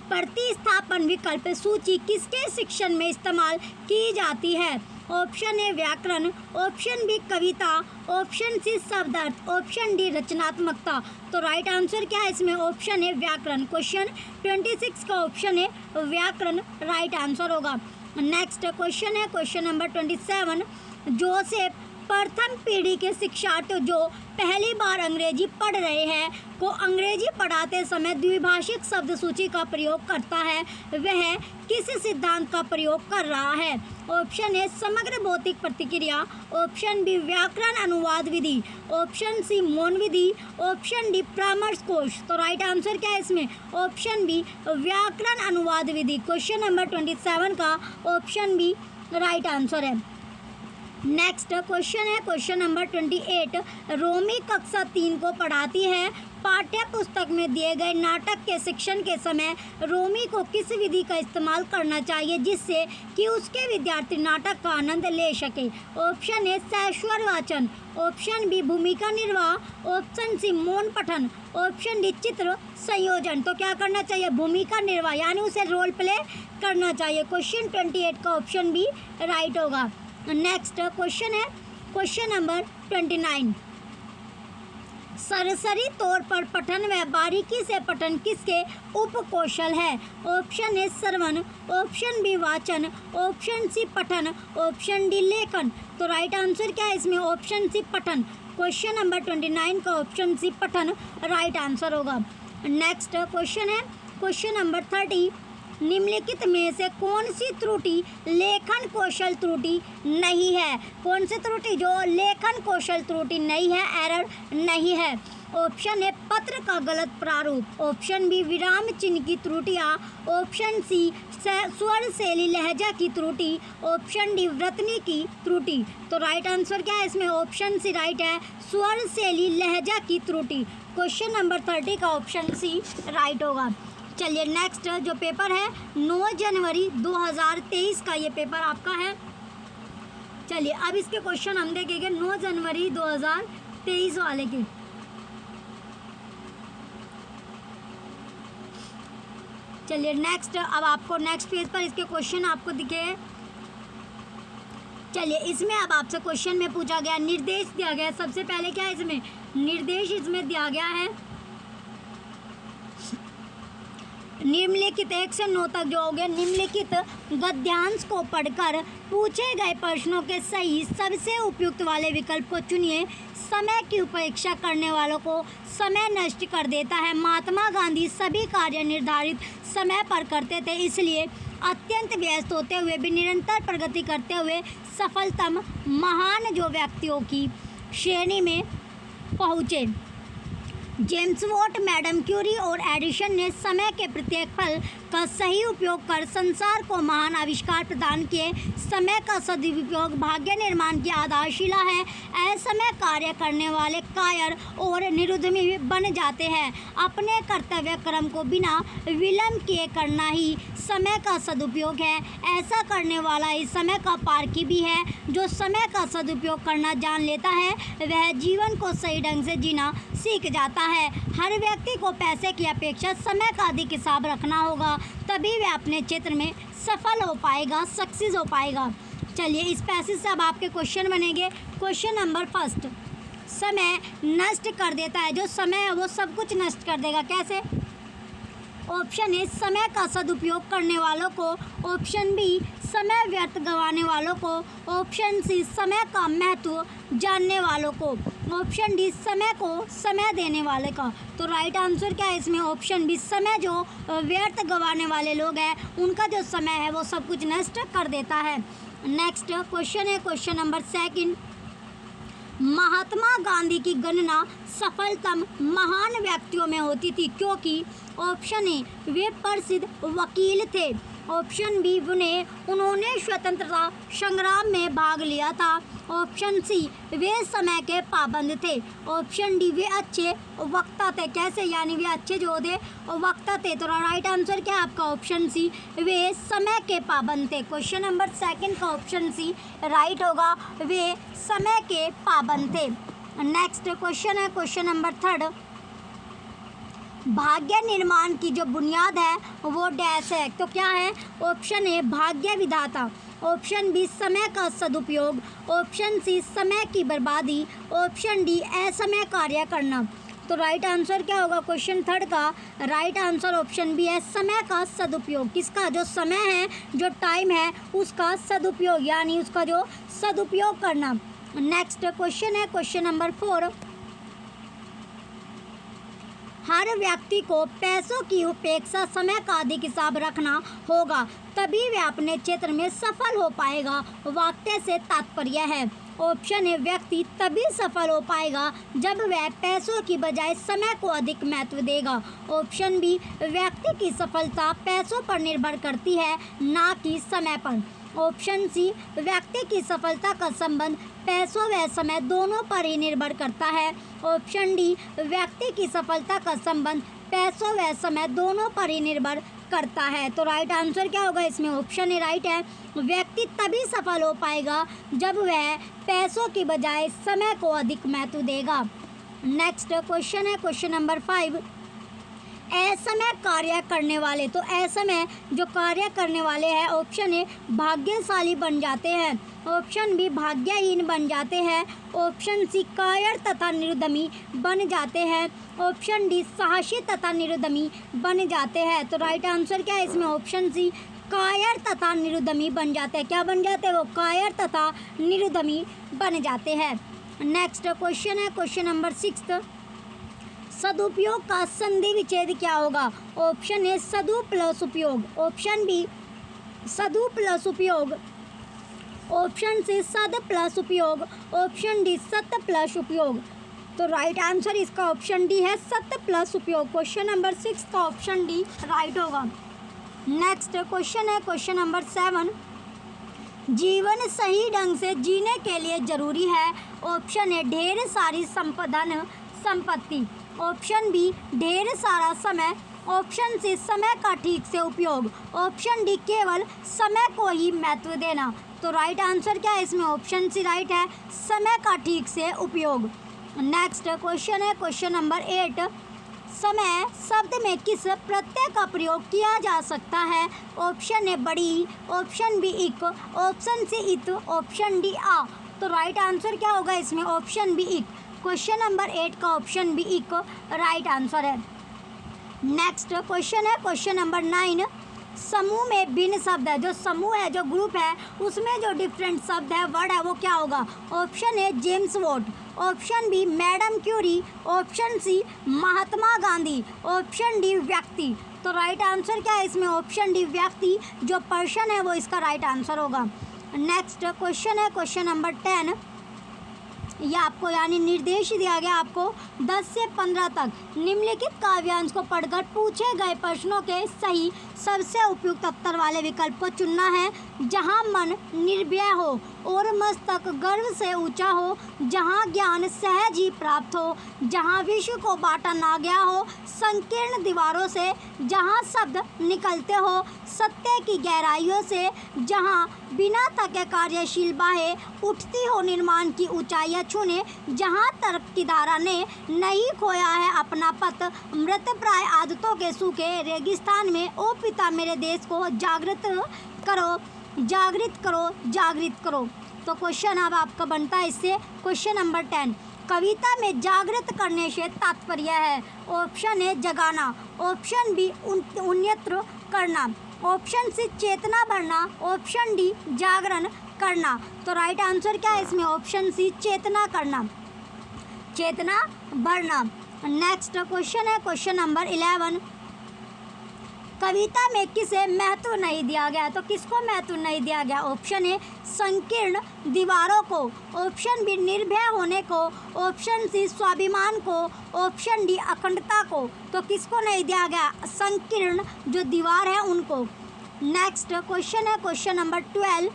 प्रतिस्थापन विकल्प सूची किसके शिक्षण में इस्तेमाल की जाती है? ऑप्शन ए व्याकरण, ऑप्शन बी कविता, ऑप्शन सी शब्दार्थ, ऑप्शन डी रचनात्मकता। तो राइट आंसर क्या है इसमें? ऑप्शन ए व्याकरण। क्वेश्चन 26 का ऑप्शन ए व्याकरण राइट आंसर होगा। नेक्स्ट क्वेश्चन है क्वेश्चन नंबर 27। जोसेफ प्रथम पीढ़ी के शिक्षार्थी जो पहली बार अंग्रेजी पढ़ रहे हैं को अंग्रेजी पढ़ाते समय द्विभाषिक शब्द सूची का प्रयोग करता है। वह किस सिद्धांत का प्रयोग कर रहा है? ऑप्शन ए समग्र भौतिक प्रतिक्रिया, ऑप्शन बी व्याकरण अनुवाद विधि, ऑप्शन सी मौन विधि, ऑप्शन डी परामर्श कोश। तो राइट आंसर क्या है इसमें? ऑप्शन बी व्याकरण अनुवाद विधि। क्वेश्चन नंबर 27 का ऑप्शन बी राइट आंसर है। नेक्स्ट क्वेश्चन है क्वेश्चन नंबर 28। रोमी कक्षा 3 को पढ़ाती है। पाठ्य पुस्तक में दिए गए नाटक के शिक्षण के समय रोमी को किस विधि का इस्तेमाल करना चाहिए जिससे कि उसके विद्यार्थी नाटक का आनंद ले सके? ऑप्शन ए सस्वर वाचन, ऑप्शन बी भूमिका निर्वाह, ऑप्शन सी मौन पठन, ऑप्शन डी चित्र संयोजन। तो क्या करना चाहिए? भूमिका निर्वाह यानी उसे रोल प्ले करना चाहिए। क्वेश्चन 28 का ऑप्शन बी राइट होगा। नेक्स्ट क्वेश्चन है क्वेश्चन नंबर 29। सरसरी तौर पर पठन व बारीकी से पठन किसके उपकौशल है? ऑप्शन ए श्रवण, ऑप्शन बी वाचन, ऑप्शन सी पठन, ऑप्शन डी लेखन। तो राइट आंसर क्या है इसमें? ऑप्शन सी पठन। क्वेश्चन नंबर 29 का ऑप्शन सी पठन राइट आंसर होगा। नेक्स्ट क्वेश्चन है क्वेश्चन नंबर 30। निम्नलिखित में से कौन सी त्रुटि लेखन कौशल त्रुटि नहीं है? कौन सी त्रुटि जो लेखन कौशल त्रुटि नहीं है, एरर नहीं है? ऑप्शन ए पत्र का गलत प्रारूप, ऑप्शन बी विराम चिन्ह की त्रुटियाँ, ऑप्शन सी स्वर शैली लहजा की त्रुटि, ऑप्शन डी व्रतनी की त्रुटि। तो राइट आंसर क्या है इसमें? ऑप्शन सी राइट है, स्वर शैली लहजा की त्रुटि। क्वेश्चन नंबर 30 का ऑप्शन सी राइट होगा। चलिए नेक्स्ट जो पेपर है 9 जनवरी 2023 का ये पेपर आपका है। चलिए अब इसके क्वेश्चन हम देखेंगे 9 जनवरी 2023 वाले के। चलिए नेक्स्ट, अब आपको नेक्स्ट पेज पर इसके क्वेश्चन आपको दिखे। चलिए इसमें अब आपसे क्वेश्चन में पूछा गया, निर्देश दिया गया। सबसे पहले क्या है इसमें निर्देश इसमें दिया गया है, निम्नलिखित 1 से 9 तक जो हो गया, निम्नलिखित गद्यांश को पढ़कर पूछे गए प्रश्नों के सही सबसे उपयुक्त वाले विकल्प को चुनिए। समय की उपेक्षा करने वालों को समय नष्ट कर देता है। महात्मा गांधी सभी कार्य निर्धारित समय पर करते थे, इसलिए अत्यंत व्यस्त होते हुए भी निरंतर प्रगति करते हुए सफलतम महान जो व्यक्तियों की श्रेणी में पहुँचे। जेम्स वॉट, मैडम क्यूरी और एडिसन ने समय के प्रत्येक पल का सही उपयोग कर संसार को महान आविष्कार प्रदान किए। समय का सदुपयोग भाग्य निर्माण की आधारशिला है। असमय कार्य करने वाले कायर और निरुद्यमी बन जाते हैं। अपने कर्तव्य क्रम को बिना विलंब किए करना ही समय का सदुपयोग है। ऐसा करने वाला ही समय का पारखी भी है। जो समय का सदुपयोग करना जान लेता है वह जीवन को सही ढंग से जीना सीख जाता है। हर व्यक्ति को पैसे की अपेक्षा समय का अधिक हिसाब रखना होगा, तभी वह अपने क्षेत्र में सफल हो पाएगा, सक्सेस हो पाएगा। चलिए इस पैसेज से अब आपके क्वेश्चन बनेंगे। क्वेश्चन नंबर फर्स्ट, समय नष्ट कर देता है। जो समय है वो सब कुछ नष्ट कर देगा। कैसे? ऑप्शन ए समय का सदुपयोग करने वालों को, ऑप्शन बी समय व्यर्थ गंवाने वालों को, ऑप्शन सी समय का महत्व जानने वालों को, ऑप्शन डी समय को समय देने वाले का। तो राइट आंसर क्या है इसमें? ऑप्शन बी, समय जो व्यर्थ गंवाने वाले लोग हैं उनका जो समय है वो सब कुछ नष्ट कर देता है। नेक्स्ट क्वेश्चन है question number second, Mahatma Gandhi की गणना सफलतम महान व्यक्तियों में होती थी क्योंकि ऑप्शन ए वे प्रसिद्ध वकील थे, ऑप्शन बी उन्होंने स्वतंत्रता संग्राम में भाग लिया था, ऑप्शन सी वे समय के पाबंद थे, ऑप्शन डी वे अच्छे वक्ता थे। कैसे? यानी वे अच्छे जो थे वक्ता थे। तो राइट आंसर क्या है आपका? ऑप्शन सी, वे समय के पाबंद थे। क्वेश्चन नंबर सेकंड का ऑप्शन सी राइट होगा, वे समय के पाबंद थे। नेक्स्ट क्वेश्चन है क्वेश्चन नंबर थर्ड, भाग्य निर्माण की जो बुनियाद है वो डैश है। तो क्या है? ऑप्शन ए भाग्य विधाता, ऑप्शन बी समय का सदुपयोग, ऑप्शन सी समय की बर्बादी, ऑप्शन डी असमय कार्य करना। तो राइट आंसर क्या होगा क्वेश्चन थर्ड का? राइट आंसर ऑप्शन बी है, समय का सदुपयोग। किसका? जो समय है, जो टाइम है उसका सदुपयोग, यानी उसका जो सदुपयोग करना। नेक्स्ट क्वेश्चन है क्वेश्चन नंबर 4, हर व्यक्ति को पैसों की उपेक्षा समय का अधिक हिसाब रखना होगा, तभी वह अपने क्षेत्र में सफल हो पाएगा। वाक्य से तात्पर्य है, ऑप्शन ए व्यक्ति तभी सफल हो पाएगा जब वह पैसों की बजाय समय को अधिक महत्व देगा, ऑप्शन बी व्यक्ति की सफलता पैसों पर निर्भर करती है ना कि समय पर, ऑप्शन सी व्यक्ति की सफलता का संबंध पैसों व समय दोनों पर ही निर्भर करता है, ऑप्शन डी व्यक्ति की सफलता का संबंध पैसों व समय दोनों पर ही निर्भर करता है। तो राइट आंसर क्या होगा इसमें? ऑप्शन ए राइट है, व्यक्ति तभी सफल हो पाएगा जब वह पैसों की बजाय समय को अधिक महत्व देगा। नेक्स्ट क्वेश्चन है क्वेश्चन नंबर 5, असमय कार्य करने वाले। तो असमय जो कार्य करने वाले हैं, ऑप्शन ए भाग्यशाली बन जाते हैं, ऑप्शन बी भाग्यहीन बन जाते हैं, ऑप्शन सी कायर तथा निरुद्यमी बन जाते हैं, ऑप्शन डी साहसी तथा निरुद्यमी बन जाते हैं। तो राइट आंसर क्या है इसमें? ऑप्शन सी कायर तथा निरुद्यमी बन जाते हैं। क्या बन जाते हैं वो? कायर तथा निरुद्यमी बन जाते हैं। नेक्स्ट क्वेश्चन है क्वेश्चन नंबर 6, सदुपयोग का संधि विच्छेद क्या होगा? ऑप्शन ए सदु प्लस उपयोग, ऑप्शन बी सदु प्लस उपयोग, ऑप्शन सी सद प्लस उपयोग, ऑप्शन डी सत प्लस उपयोग। तो राइट आंसर इसका ऑप्शन डी है, सत प्लस उपयोग। क्वेश्चन नंबर 6 का ऑप्शन डी राइट होगा। नेक्स्ट क्वेश्चन है क्वेश्चन नंबर 7, जीवन सही ढंग से जीने के लिए जरूरी है, ऑप्शन ए ढेर सारी संपत्ति, ऑप्शन बी ढेर सारा समय, ऑप्शन सी समय का ठीक से उपयोग, ऑप्शन डी केवल समय को ही महत्व देना। तो राइट आंसर क्या है इसमें? ऑप्शन सी राइट है, समय का ठीक से उपयोग। नेक्स्ट क्वेश्चन है क्वेश्चन नंबर 8, समय शब्द में किस प्रत्यय का प्रयोग किया जा सकता है? ऑप्शन ए बड़ी, ऑप्शन बी इक, ऑप्शन सी इत, ऑप्शन डी आ। तो राइट आंसर क्या होगा इसमें? ऑप्शन बी इक। क्वेश्चन नंबर 8 का ऑप्शन बी इक राइट आंसर है। नेक्स्ट क्वेश्चन है क्वेश्चन नंबर 9। समूह में भिन्न शब्द है, जो समूह है, जो ग्रुप है, उसमें जो डिफरेंट शब्द है, वर्ड है, वो क्या होगा? Option A James Watt, option B madam Curie, option C Mahatma Gandhi, option D व्यक्ति। तो राइट आंसर क्या है इसमें? ऑप्शन डी व्यक्ति, जो पर्सन है वो इसका राइट आंसर होगा। नेक्स्ट क्वेश्चन है क्वेश्चन नंबर 10। यह आपको यानी निर्देश दिया गया आपको 10 से 15 तक निम्नलिखित काव्यांश को पढ़कर पूछे गए प्रश्नों के सही सबसे उपयुक्त उत्तर वाले विकल्प को चुनना है। जहां मन निर्भय हो और मस्तक गर्व से ऊंचा हो, जहां ज्ञान सहज ही प्राप्त हो, जहां विश्व को बांटा ना गया हो संकीर्ण दीवारों से, जहां शब्द निकलते हो सत्य की गहराइयों से, जहां बिना थके कार्यशील बाहें उठती हो निर्माण की ऊंचाइयां छूने, जहां तर्क की धारा ने नहीं खोया है अपना पथ मृत प्राय आदतों के सूखे रेगिस्तान में। ओ पिता मेरे देश को जागृत करो, जागृत करो, जागृत करो। तो क्वेश्चन अब आपका बनता है इससे क्वेश्चन नंबर 10। कविता में जागृत करने से तात्पर्य है? ऑप्शन ए जगाना, ऑप्शन बी उन्नत्र करना, ऑप्शन सी चेतना भरना, ऑप्शन डी जागरण करना। तो राइट आंसर क्या है इसमें? ऑप्शन सी चेतना करना, चेतना भरना। नेक्स्ट क्वेश्चन है क्वेश्चन नंबर 11। कविता में किसे महत्व नहीं दिया गया? तो किसको महत्व नहीं दिया गया? ऑप्शन ए संकीर्ण दीवारों को, ऑप्शन बी निर्भय होने को, ऑप्शन सी स्वाभिमान को, ऑप्शन डी अखंडता को। तो किसको नहीं दिया गया? संकीर्ण जो दीवार है उनको। नेक्स्ट क्वेश्चन है क्वेश्चन नंबर 12।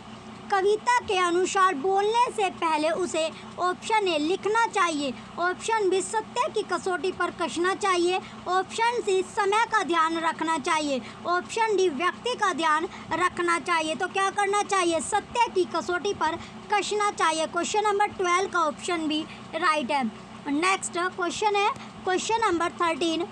कविता के अनुसार बोलने से पहले उसे ऑप्शन ए लिखना चाहिए, ऑप्शन बी सत्य की कसौटी पर कसना चाहिए, ऑप्शन सी समय का ध्यान रखना चाहिए, ऑप्शन डी व्यक्ति का ध्यान रखना चाहिए। तो क्या करना चाहिए? सत्य की कसौटी पर कसना चाहिए। क्वेश्चन नंबर 12 का ऑप्शन बी राइट है। नेक्स्ट क्वेश्चन है क्वेश्चन नंबर 13।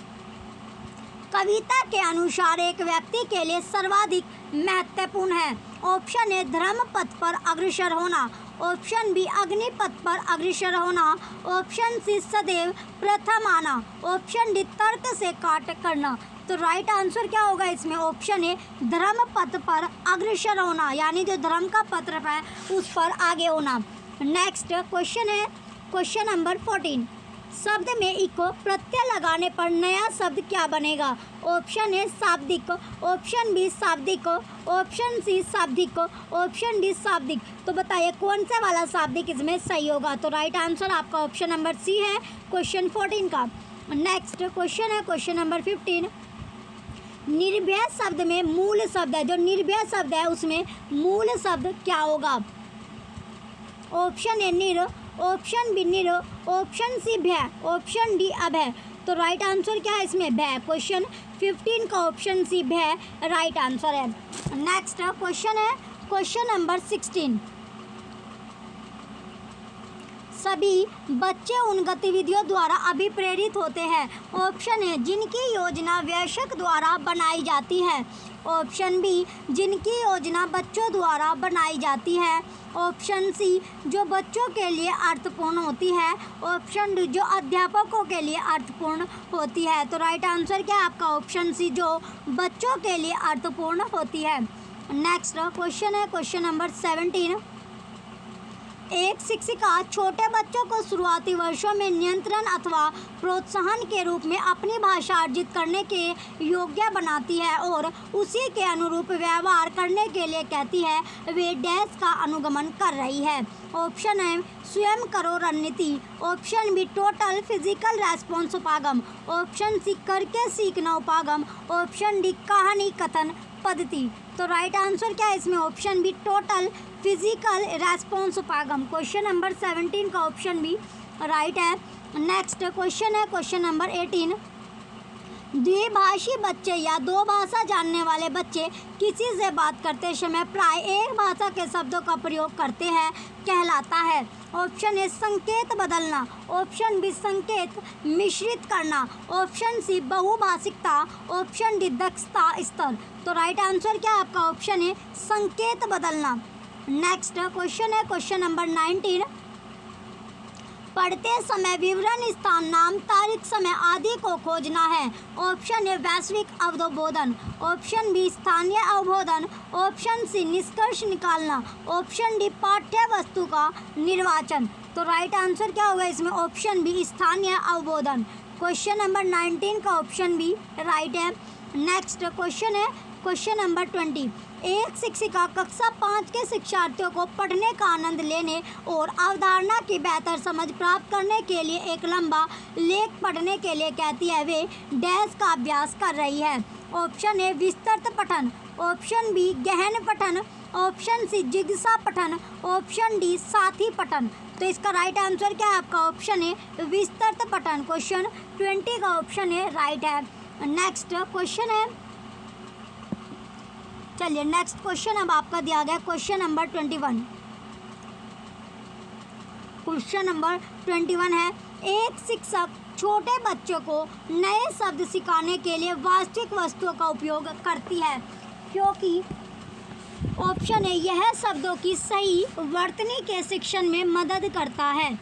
कविता के अनुसार एक व्यक्ति के लिए सर्वाधिक महत्वपूर्ण है? ऑप्शन ए धर्म पथ पर अग्रसर होना, ऑप्शन बी अग्नि पथ पर अग्रसर होना, ऑप्शन सी सदैव प्रथम आना, ऑप्शन डी तर्क से काट करना। तो राइट आंसर क्या होगा इसमें? ऑप्शन ए धर्म पथ पर अग्रसर होना, यानी जो धर्म का पथ है उस पर आगे होना। नेक्स्ट क्वेश्चन है क्वेश्चन नंबर 14। शब्द में इको प्रत्यय लगाने पर नया शब्द क्या बनेगा? ऑप्शन ए शाब्दिक, ऑप्शन बी शाब्दिक, ऑप्शन सी शाब्दिक, ऑप्शन डी शाब्दिक। तो बताइए कौन सा वाला शाब्दिक इसमें सही होगा? तो राइट आंसर आपका ऑप्शन नंबर सी है क्वेश्चन 14 का। नेक्स्ट क्वेश्चन है क्वेश्चन नंबर 15। निर्भय शब्द में मूल शब्द है, जो निर्भय शब्द है उसमें मूल शब्द क्या होगा? ऑप्शन ए निर, ऑप्शन बी निर, ऑप्शन सी भय, ऑप्शन डी अभय। तो राइट आंसर क्या है इसमें? भय। क्वेश्चन 15 का ऑप्शन सी भय राइट आंसर है। नेक्स्ट क्वेश्चन है क्वेश्चन नंबर 16। सभी बच्चे उन गतिविधियों द्वारा अभिप्रेरित होते हैं। ऑप्शन ए जिनकी योजना वयस्क द्वारा बनाई जाती है, ऑप्शन बी जिनकी योजना बच्चों द्वारा बनाई जाती है, ऑप्शन सी जो बच्चों के लिए अर्थपूर्ण होती है, ऑप्शन डी जो अध्यापकों के लिए अर्थपूर्ण होती है। तो राइट आंसर क्या है आपका? ऑप्शन सी जो बच्चों के लिए अर्थपूर्ण होती है। नेक्स्ट क्वेश्चन है क्वेश्चन नंबर 17। एक शिक्षिका छोटे बच्चों को शुरुआती वर्षों में नियंत्रण अथवा प्रोत्साहन के रूप में अपनी भाषा अर्जित करने के योग्य बनाती है और उसी के अनुरूप व्यवहार करने के लिए कहती है। वे डैश का अनुगमन कर रही है। ऑप्शन है स्वयं करो रणनीति, option B total physical response उपागम, ऑप्शन सी करके सीखना उपागम, ऑप्शन डी कहानी कथन पद्धति। तो राइट आंसर क्या है इसमें? Option B total physical response उपागम। क्वेश्चन नंबर 17 का ऑप्शन बी राइट है। नेक्स्ट क्वेश्चन है क्वेश्चन नंबर 18। द्विभाषी बच्चे या दो भाषा जानने वाले बच्चे किसी से बात करते समय प्राय एक भाषा के शब्दों का प्रयोग करते हैं कहलाता है। ऑप्शन ए संकेत बदलना, ऑप्शन बी संकेत मिश्रित करना, ऑप्शन सी बहुभाषिकता, ऑप्शन डी दक्षता स्तर। तो राइट आंसर क्या है आपका? ऑप्शन ए संकेत बदलना। नेक्स्ट क्वेश्चन है क्वेश्चन नंबर 19। पढ़ते समय विवरण, स्थान, नाम, तारीख, समय आदि को खोजना है। ऑप्शन ए वैश्विक अवबोधन, ऑप्शन बी स्थानीय अवबोधन, ऑप्शन सी निष्कर्ष निकालना, ऑप्शन डी पाठ्य वस्तु का निर्वाचन। तो राइट आंसर क्या होगा इसमें? ऑप्शन बी स्थानीय अवबोधन। क्वेश्चन नंबर 19 का ऑप्शन बी राइट है। नेक्स्ट क्वेश्चन है क्वेश्चन नंबर 20। एक शिक्षिका कक्षा 5 के शिक्षार्थियों को पढ़ने का आनंद लेने और अवधारणा की बेहतर समझ प्राप्त करने के लिए एक लंबा लेख पढ़ने के लिए कहती है। वे डैश का अभ्यास कर रही है। ऑप्शन ए विस्तृत पठन, ऑप्शन बी गहन पठन, ऑप्शन सी जिज्ञासा पठन, ऑप्शन डी साथी पठन। तो इसका राइट आंसर क्या है आपका? ऑप्शन ए विस्तृत पठन। क्वेश्चन 20 का ऑप्शन ए राइट है। नेक्स्ट क्वेश्चन है, चलिए नेक्स्ट क्वेश्चन अब आपका दिया गया क्वेश्चन नंबर 21। क्वेश्चन नंबर 21 है, एक शिक्षक छोटे बच्चों को नए शब्द सिखाने के लिए वास्तविक वस्तुओं का उपयोग करती है क्योंकि ऑप्शन ए यह शब्दों की सही वर्तनी के शिक्षण में मदद करता है,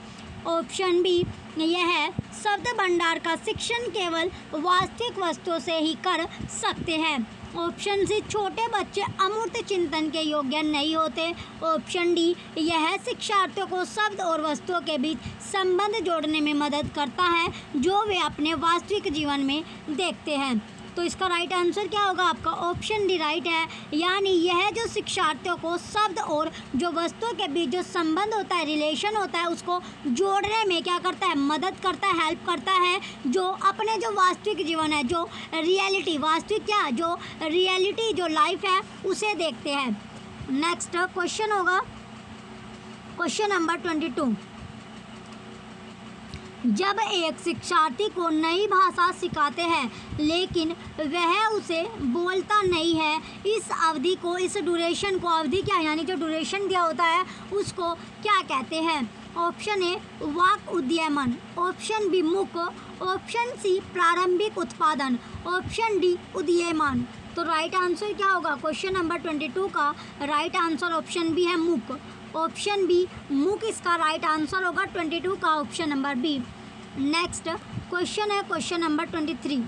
ऑप्शन बी यह शब्द भंडार का शिक्षण केवल वास्तविक वस्तुओं से ही कर सकते हैं, ऑप्शन सी छोटे बच्चे अमूर्त चिंतन के योग्य नहीं होते, ऑप्शन डी यह शिक्षार्थियों को शब्द और वस्तुओं के बीच संबंध जोड़ने में मदद करता है जो वे अपने वास्तविक जीवन में देखते हैं। तो इसका राइट आंसर क्या होगा आपका? ऑप्शन डी राइट है। यानी यह जो शिक्षार्थियों को शब्द और जो वस्तुओं के बीच जो संबंध होता है, रिलेशन होता है, उसको जोड़ने में क्या करता है? मदद करता है, हेल्प करता है। जो अपने जो वास्तविक जीवन है, जो रियलिटी, वास्तविक क्या, जो रियलिटी जो लाइफ है उसे देखते हैं। नेक्स्ट क्वेश्चन होगा क्वेश्चन नंबर 22। जब एक शिक्षार्थी को नई भाषा सिखाते हैं लेकिन वह उसे बोलता नहीं है, इस अवधि को, इस ड्यूरेशन को, अवधि क्या यानी जो ड्यूरेशन दिया होता है उसको क्या कहते हैं? ऑप्शन ए वाक उद्यमन, ऑप्शन बी मुक, ऑप्शन सी प्रारंभिक उत्पादन, ऑप्शन डी उदीयमान। तो राइट आंसर क्या होगा? क्वेश्चन नंबर 22 का राइट आंसर ऑप्शन बी है मुक। ऑप्शन बी मुक इसका राइट आंसर होगा 22 का option number B. Next question है क्वेश्चन नंबर 23।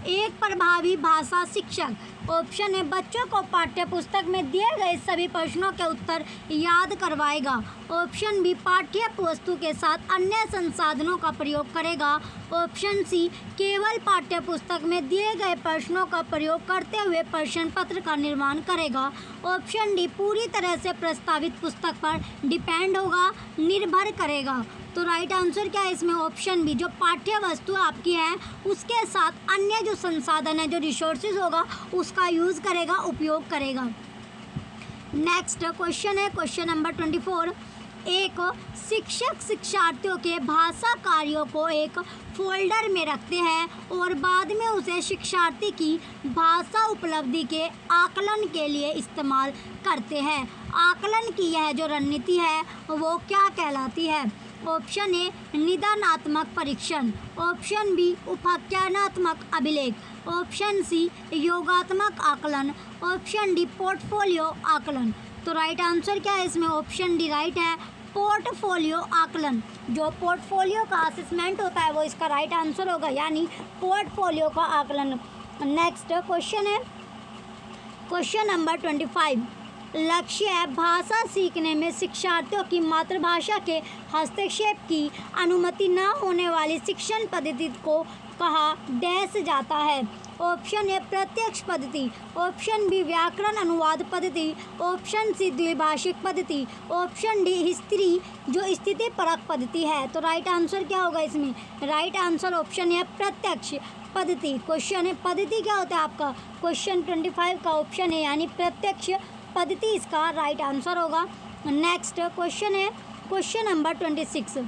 एक प्रभावी भाषा शिक्षक, ऑप्शन ए बच्चों को पाठ्य पुस्तक में दिए गए सभी प्रश्नों के उत्तर याद करवाएगा, ऑप्शन बी पाठ्य वस्तु के साथ अन्य संसाधनों का प्रयोग करेगा, ऑप्शन सी केवल पाठ्य पुस्तक में दिए गए प्रश्नों का प्रयोग करते हुए प्रश्न पत्र का निर्माण करेगा, ऑप्शन डी पूरी तरह से प्रस्तावित पुस्तक पर डिपेंड होगा, निर्भर करेगा। तो राइट आंसर क्या है इसमें? ऑप्शन बी, जो पाठ्य वस्तु आपकी है उसके साथ अन्य जो संसाधन है, जो रिसोर्सेज होगा उसका यूज़ करेगा, उपयोग करेगा। नेक्स्ट क्वेश्चन है क्वेश्चन नंबर 24। एक शिक्षक शिक्षार्थियों के भाषा कार्यों को एक फोल्डर में रखते हैं और बाद में उसे शिक्षार्थी की भाषा उपलब्धि के आकलन के लिए इस्तेमाल करते हैं। आकलन की यह जो रणनीति है वो क्या कहलाती है? ऑप्शन ए निदानात्मक परीक्षण, ऑप्शन बी उपाख्यानात्मक अभिलेख, ऑप्शन सी योगात्मक आकलन, ऑप्शन डी पोर्टफोलियो आकलन। तो राइट आंसर क्या है इसमें? ऑप्शन डी राइट है, पोर्टफोलियो आकलन। जो पोर्टफोलियो का असेसमेंट होता है वो इसका राइट आंसर होगा, यानी पोर्टफोलियो का आकलन। नेक्स्ट क्वेश्चन है क्वेश्चन नंबर 25। लक्ष्य है भाषा सीखने में शिक्षार्थियों की मातृभाषा के हस्तक्षेप की अनुमति न होने वाली शिक्षण पद्धति को कहा डैश जाता है। ऑप्शन ए प्रत्यक्ष पद्धति, ऑप्शन बी व्याकरण अनुवाद पद्धति, ऑप्शन सी द्विभाषिक पद्धति, ऑप्शन डी स्त्री जो स्थिति परक पद्धति है। तो राइट आंसर क्या होगा इसमें? राइट आंसर ऑप्शन है प्रत्यक्ष पद्धति। क्वेश्चन है पद्धति क्या होता है आपका? क्वेश्चन 25 का ऑप्शन है यानी प्रत्यक्ष पद्धति इसका राइट आंसर होगा। नेक्स्ट क्वेश्चन है क्वेश्चन नंबर 26।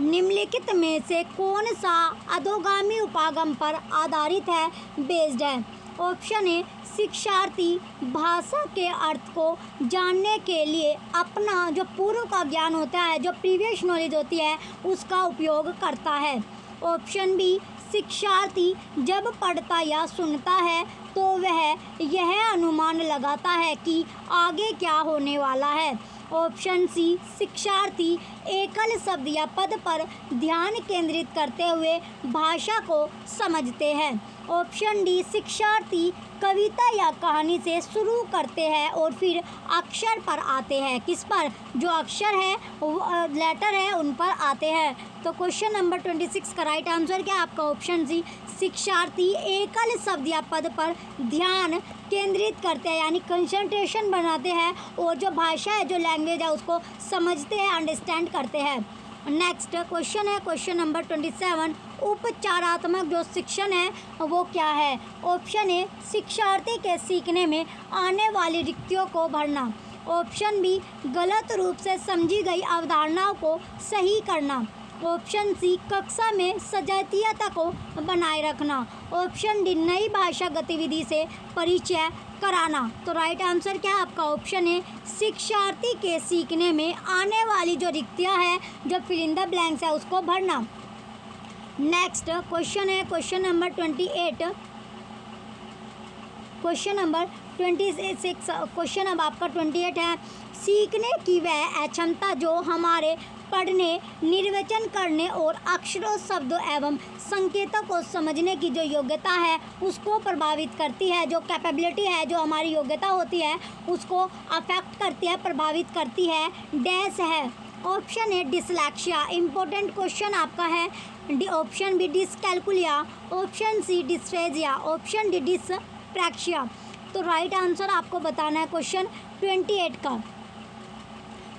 निम्नलिखित में से कौन सा अधोगामी उपागम पर आधारित है, बेस्ड है? ऑप्शन ए, शिक्षार्थी भाषा के अर्थ को जानने के लिए अपना जो पूर्व का ज्ञान होता है, जो प्रीवियस नॉलेज होती है, उसका उपयोग करता है। ऑप्शन बी, शिक्षार्थी जब पढ़ता या सुनता है तो वह यह अनुमान लगाता है कि आगे क्या होने वाला है। ऑप्शन सी, शिक्षार्थी एकल शब्द या पद पर ध्यान केंद्रित करते हुए भाषा को समझते हैं। ऑप्शन डी, शिक्षार्थी कविता या कहानी से शुरू करते हैं और फिर अक्षर पर आते हैं। किस पर? जो अक्षर है, लेटर है, उन पर आते हैं। तो क्वेश्चन नंबर 26 का राइट आंसर क्या है आपका? ऑप्शन सी, शिक्षार्थी एकल शब्द या पद पर ध्यान केंद्रित करते हैं, यानी कंसंट्रेशन बनाते हैं और जो भाषा है, जो लैंग्वेज है, उसको समझते हैं, अंडरस्टैंड करते हैं। नेक्स्ट क्वेश्चन है क्वेश्चन नंबर 27, उपचारात्मक जो शिक्षण है वो क्या है? ऑप्शन ए, शिक्षार्थी के सीखने में आने वाली रिक्तियों को भरना। ऑप्शन बी, गलत रूप से समझी गई अवधारणाओं को सही करना। ऑप्शन सी, कक्षा में सजातीयता को बनाए रखना। ऑप्शन डी, नई भाषा गतिविधि से परिचय कराना। तो राइट आंसर क्या है आपका? ऑप्शन है, शिक्षार्थी के सीखने में आने वाली जो रिक्तियां हैं, जो फिल इन द ब्लैंक्स है, उसको भरना। नेक्स्ट क्वेश्चन है question number 28। Question number 26 question अब आपका 28 है, सीखने की वह अक्षमता जो हमारे पढ़ने, निर्वचन करने और अक्षरों, शब्दों एवं संकेतों को समझने की जो योग्यता है उसको प्रभावित करती है, जो कैपेबिलिटी है, जो हमारी योग्यता होती है, उसको अफेक्ट करती है, प्रभावित करती है, डैश है। Option A, dyslexia, important question आपका है। Option B, dyscalculia. Option C, dysphagia. Option D, dyspraxia. तो राइट आंसर आपको बताना है क्वेश्चन 28 का।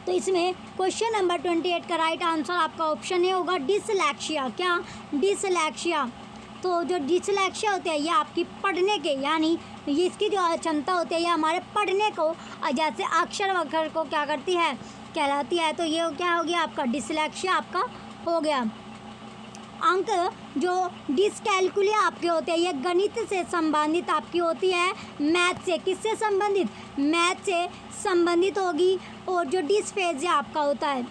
तो इसमें क्वेश्चन नंबर 28 का राइट आंसर आपका ऑप्शन ए होगा, डिसलैक्सिया। क्या? डिसलैक्सिया। तो जो डिसलैक्सिया होती है, ये आपकी पढ़ने के, यानी ये इसकी जो क्षमता होती है, ये हमारे पढ़ने को, जैसे अक्षर वगैरह को क्या करती है, कहलाती है। तो ये क्या हो गया आपका? डिसलैक्सिया आपका हो गया। अंक जो डिसकैल्कुलिया आपके होते हैं, ये गणित से संबंधित आपकी होती है, मैथ से। किससे संबंधित? मैथ से संबंधित होगी। और जो डिस्फेजिया आपका होता है,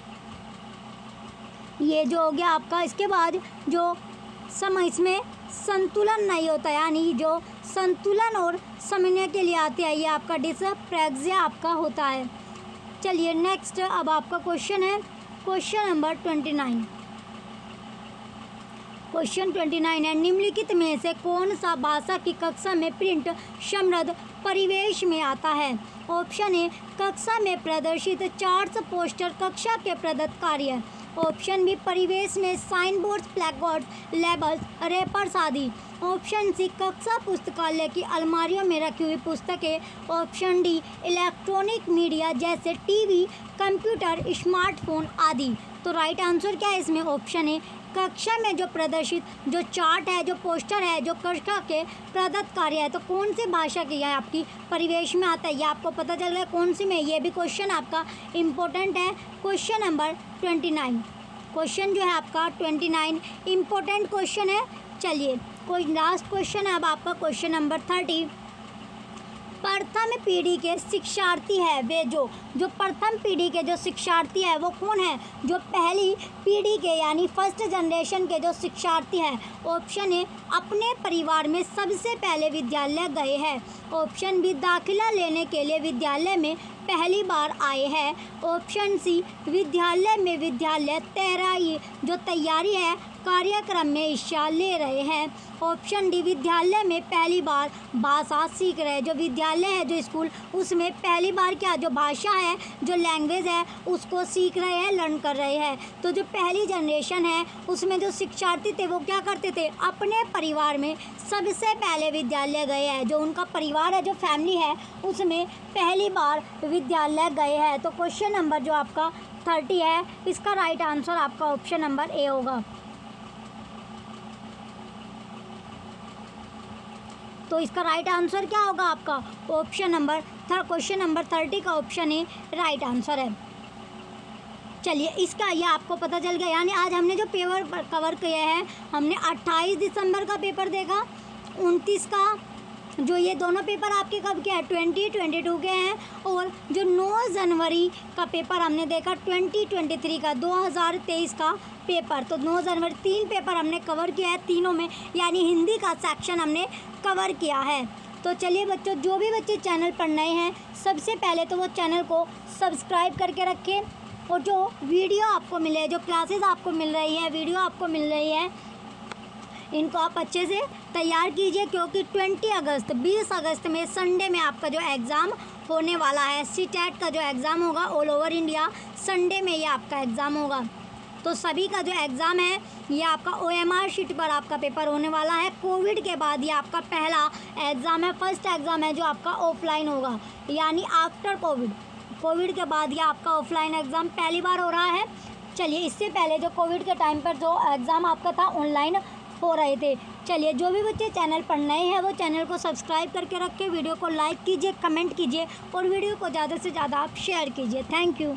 ये जो हो गया आपका। इसके बाद जो समय, इसमें संतुलन नहीं होता, यानी जो संतुलन और समझने के लिए आते हैं, ये आपका डिस्प्रैक्सिया आपका होता है। चलिए नेक्स्ट अब आपका क्वेश्चन है क्वेश्चन नंबर 29। क्वेश्चन 29 है, निम्नलिखित में से कौन सा भाषा की कक्षा में प्रिंट समृद्ध परिवेश में आता है? ऑप्शन ए, कक्षा में प्रदर्शित चार्ट्स, पोस्टर, कक्षा के प्रदत्त कार्य। ऑप्शन बी, परिवेश में signboards, blackboards, labels, wrappers आदि। ऑप्शन सी, कक्षा पुस्तकालय की अलमारियों में रखी हुई पुस्तकें। ऑप्शन डी, इलेक्ट्रॉनिक मीडिया जैसे टीवी, कंप्यूटर, स्मार्टफोन आदि। तो राइट आंसर क्या है इसमें? ऑप्शन ए, कक्षा में जो प्रदर्शित जो चार्ट है, जो पोस्टर है, जो कक्षा के प्रदत्त कार्य है। तो कौन सी भाषा की है आपकी परिवेश में आता है, ये आपको पता चल गया कौन सी में। ये भी क्वेश्चन आपका इम्पोर्टेंट है। क्वेश्चन नंबर 29, क्वेश्चन जो है आपका 29 इम्पोर्टेंट क्वेश्चन है। चलिए कोई लास्ट क्वेश्चन है अब आपका क्वेश्चन नंबर 30। प्रथम पीढ़ी के शिक्षार्थी है वे जो प्रथम पीढ़ी के जो शिक्षार्थी है वो कौन है? जो पहली पीढ़ी के, यानी फर्स्ट जनरेशन के जो शिक्षार्थी हैं। ऑप्शन ए, अपने परिवार में सबसे पहले विद्यालय गए हैं। ऑप्शन बी, दाखिला लेने के लिए विद्यालय में पहली बार आए हैं। ऑप्शन सी, विद्यालय में विद्यालय तैयारी जो तैयारी है कार्यक्रम में हिस्सा ले रहे हैं। ऑप्शन डी, विद्यालय में पहली बार भाषा सीख रहे हैं। जो विद्यालय है, जो स्कूल, उसमें पहली बार क्या, जो भाषा है, जो लैंग्वेज है, उसको सीख रहे हैं, लर्न कर रहे हैं। तो जो पहली जनरेशन है उसमें जो शिक्षार्थी थे वो क्या करते थे? अपने परिवार में सबसे पहले विद्यालय गए हैं। जो उनका परिवार है, जो फैमिली है, उसमें पहली बार विद्यालय गए हैं। तो क्वेश्चन नंबर जो आपका 30 है, इसका राइट आंसर आपका ऑप्शन नंबर ए होगा। तो इसका राइट आंसर क्या होगा आपका? ऑप्शन नंबर क्वेश्चन नंबर 30 का ऑप्शन ए राइट आंसर है। चलिए इसका ये आपको पता चल गया। यानी आज हमने जो पेपर कवर किया है, हमने 28 दिसंबर का पेपर देखा, 29 का, जो ये दोनों पेपर आपके कब के हैं 2022 के हैं, और जो 9 जनवरी का पेपर हमने देखा 2023 का 2023 का पेपर। तो 9 जनवरी 3 पेपर हमने कवर किया है, तीनों में यानी हिंदी का सेक्शन हमने कवर किया है। तो चलिए बच्चों, जो भी बच्चे चैनल पर नए हैं सबसे पहले तो वो चैनल को सब्सक्राइब करके रखें, और जो वीडियो आपको मिले, जो क्लासेस आपको मिल रही है, वीडियो आपको मिल रही है, इनको आप अच्छे से तैयार कीजिए, क्योंकि 20 अगस्त में संडे में आपका जो एग्ज़ाम होने वाला है, सीटेट का जो एग्ज़ाम होगा ऑल ओवर इंडिया, संडे में ये आपका एग्ज़ाम होगा। तो सभी का जो एग्ज़ाम है ये आपका OMR शीट पर आपका पेपर होने वाला है। कोविड के बाद ये आपका पहला एग्ज़ाम है, फर्स्ट एग्ज़ाम है जो आपका ऑफलाइन होगा, यानी आफ्टर कोविड के बाद ये आपका ऑफलाइन एग्ज़ाम पहली बार हो रहा है। चलिए, इससे पहले जो कोविड के टाइम पर जो एग्ज़ाम आपका था ऑनलाइन हो रहे थे। चलिए, जो भी बच्चे चैनल पर नए हैं वो चैनल को सब्सक्राइब करके रखें, वीडियो को लाइक कीजिए, कमेंट कीजिए और वीडियो को ज़्यादा से ज़्यादा आप शेयर कीजिए। Thank you.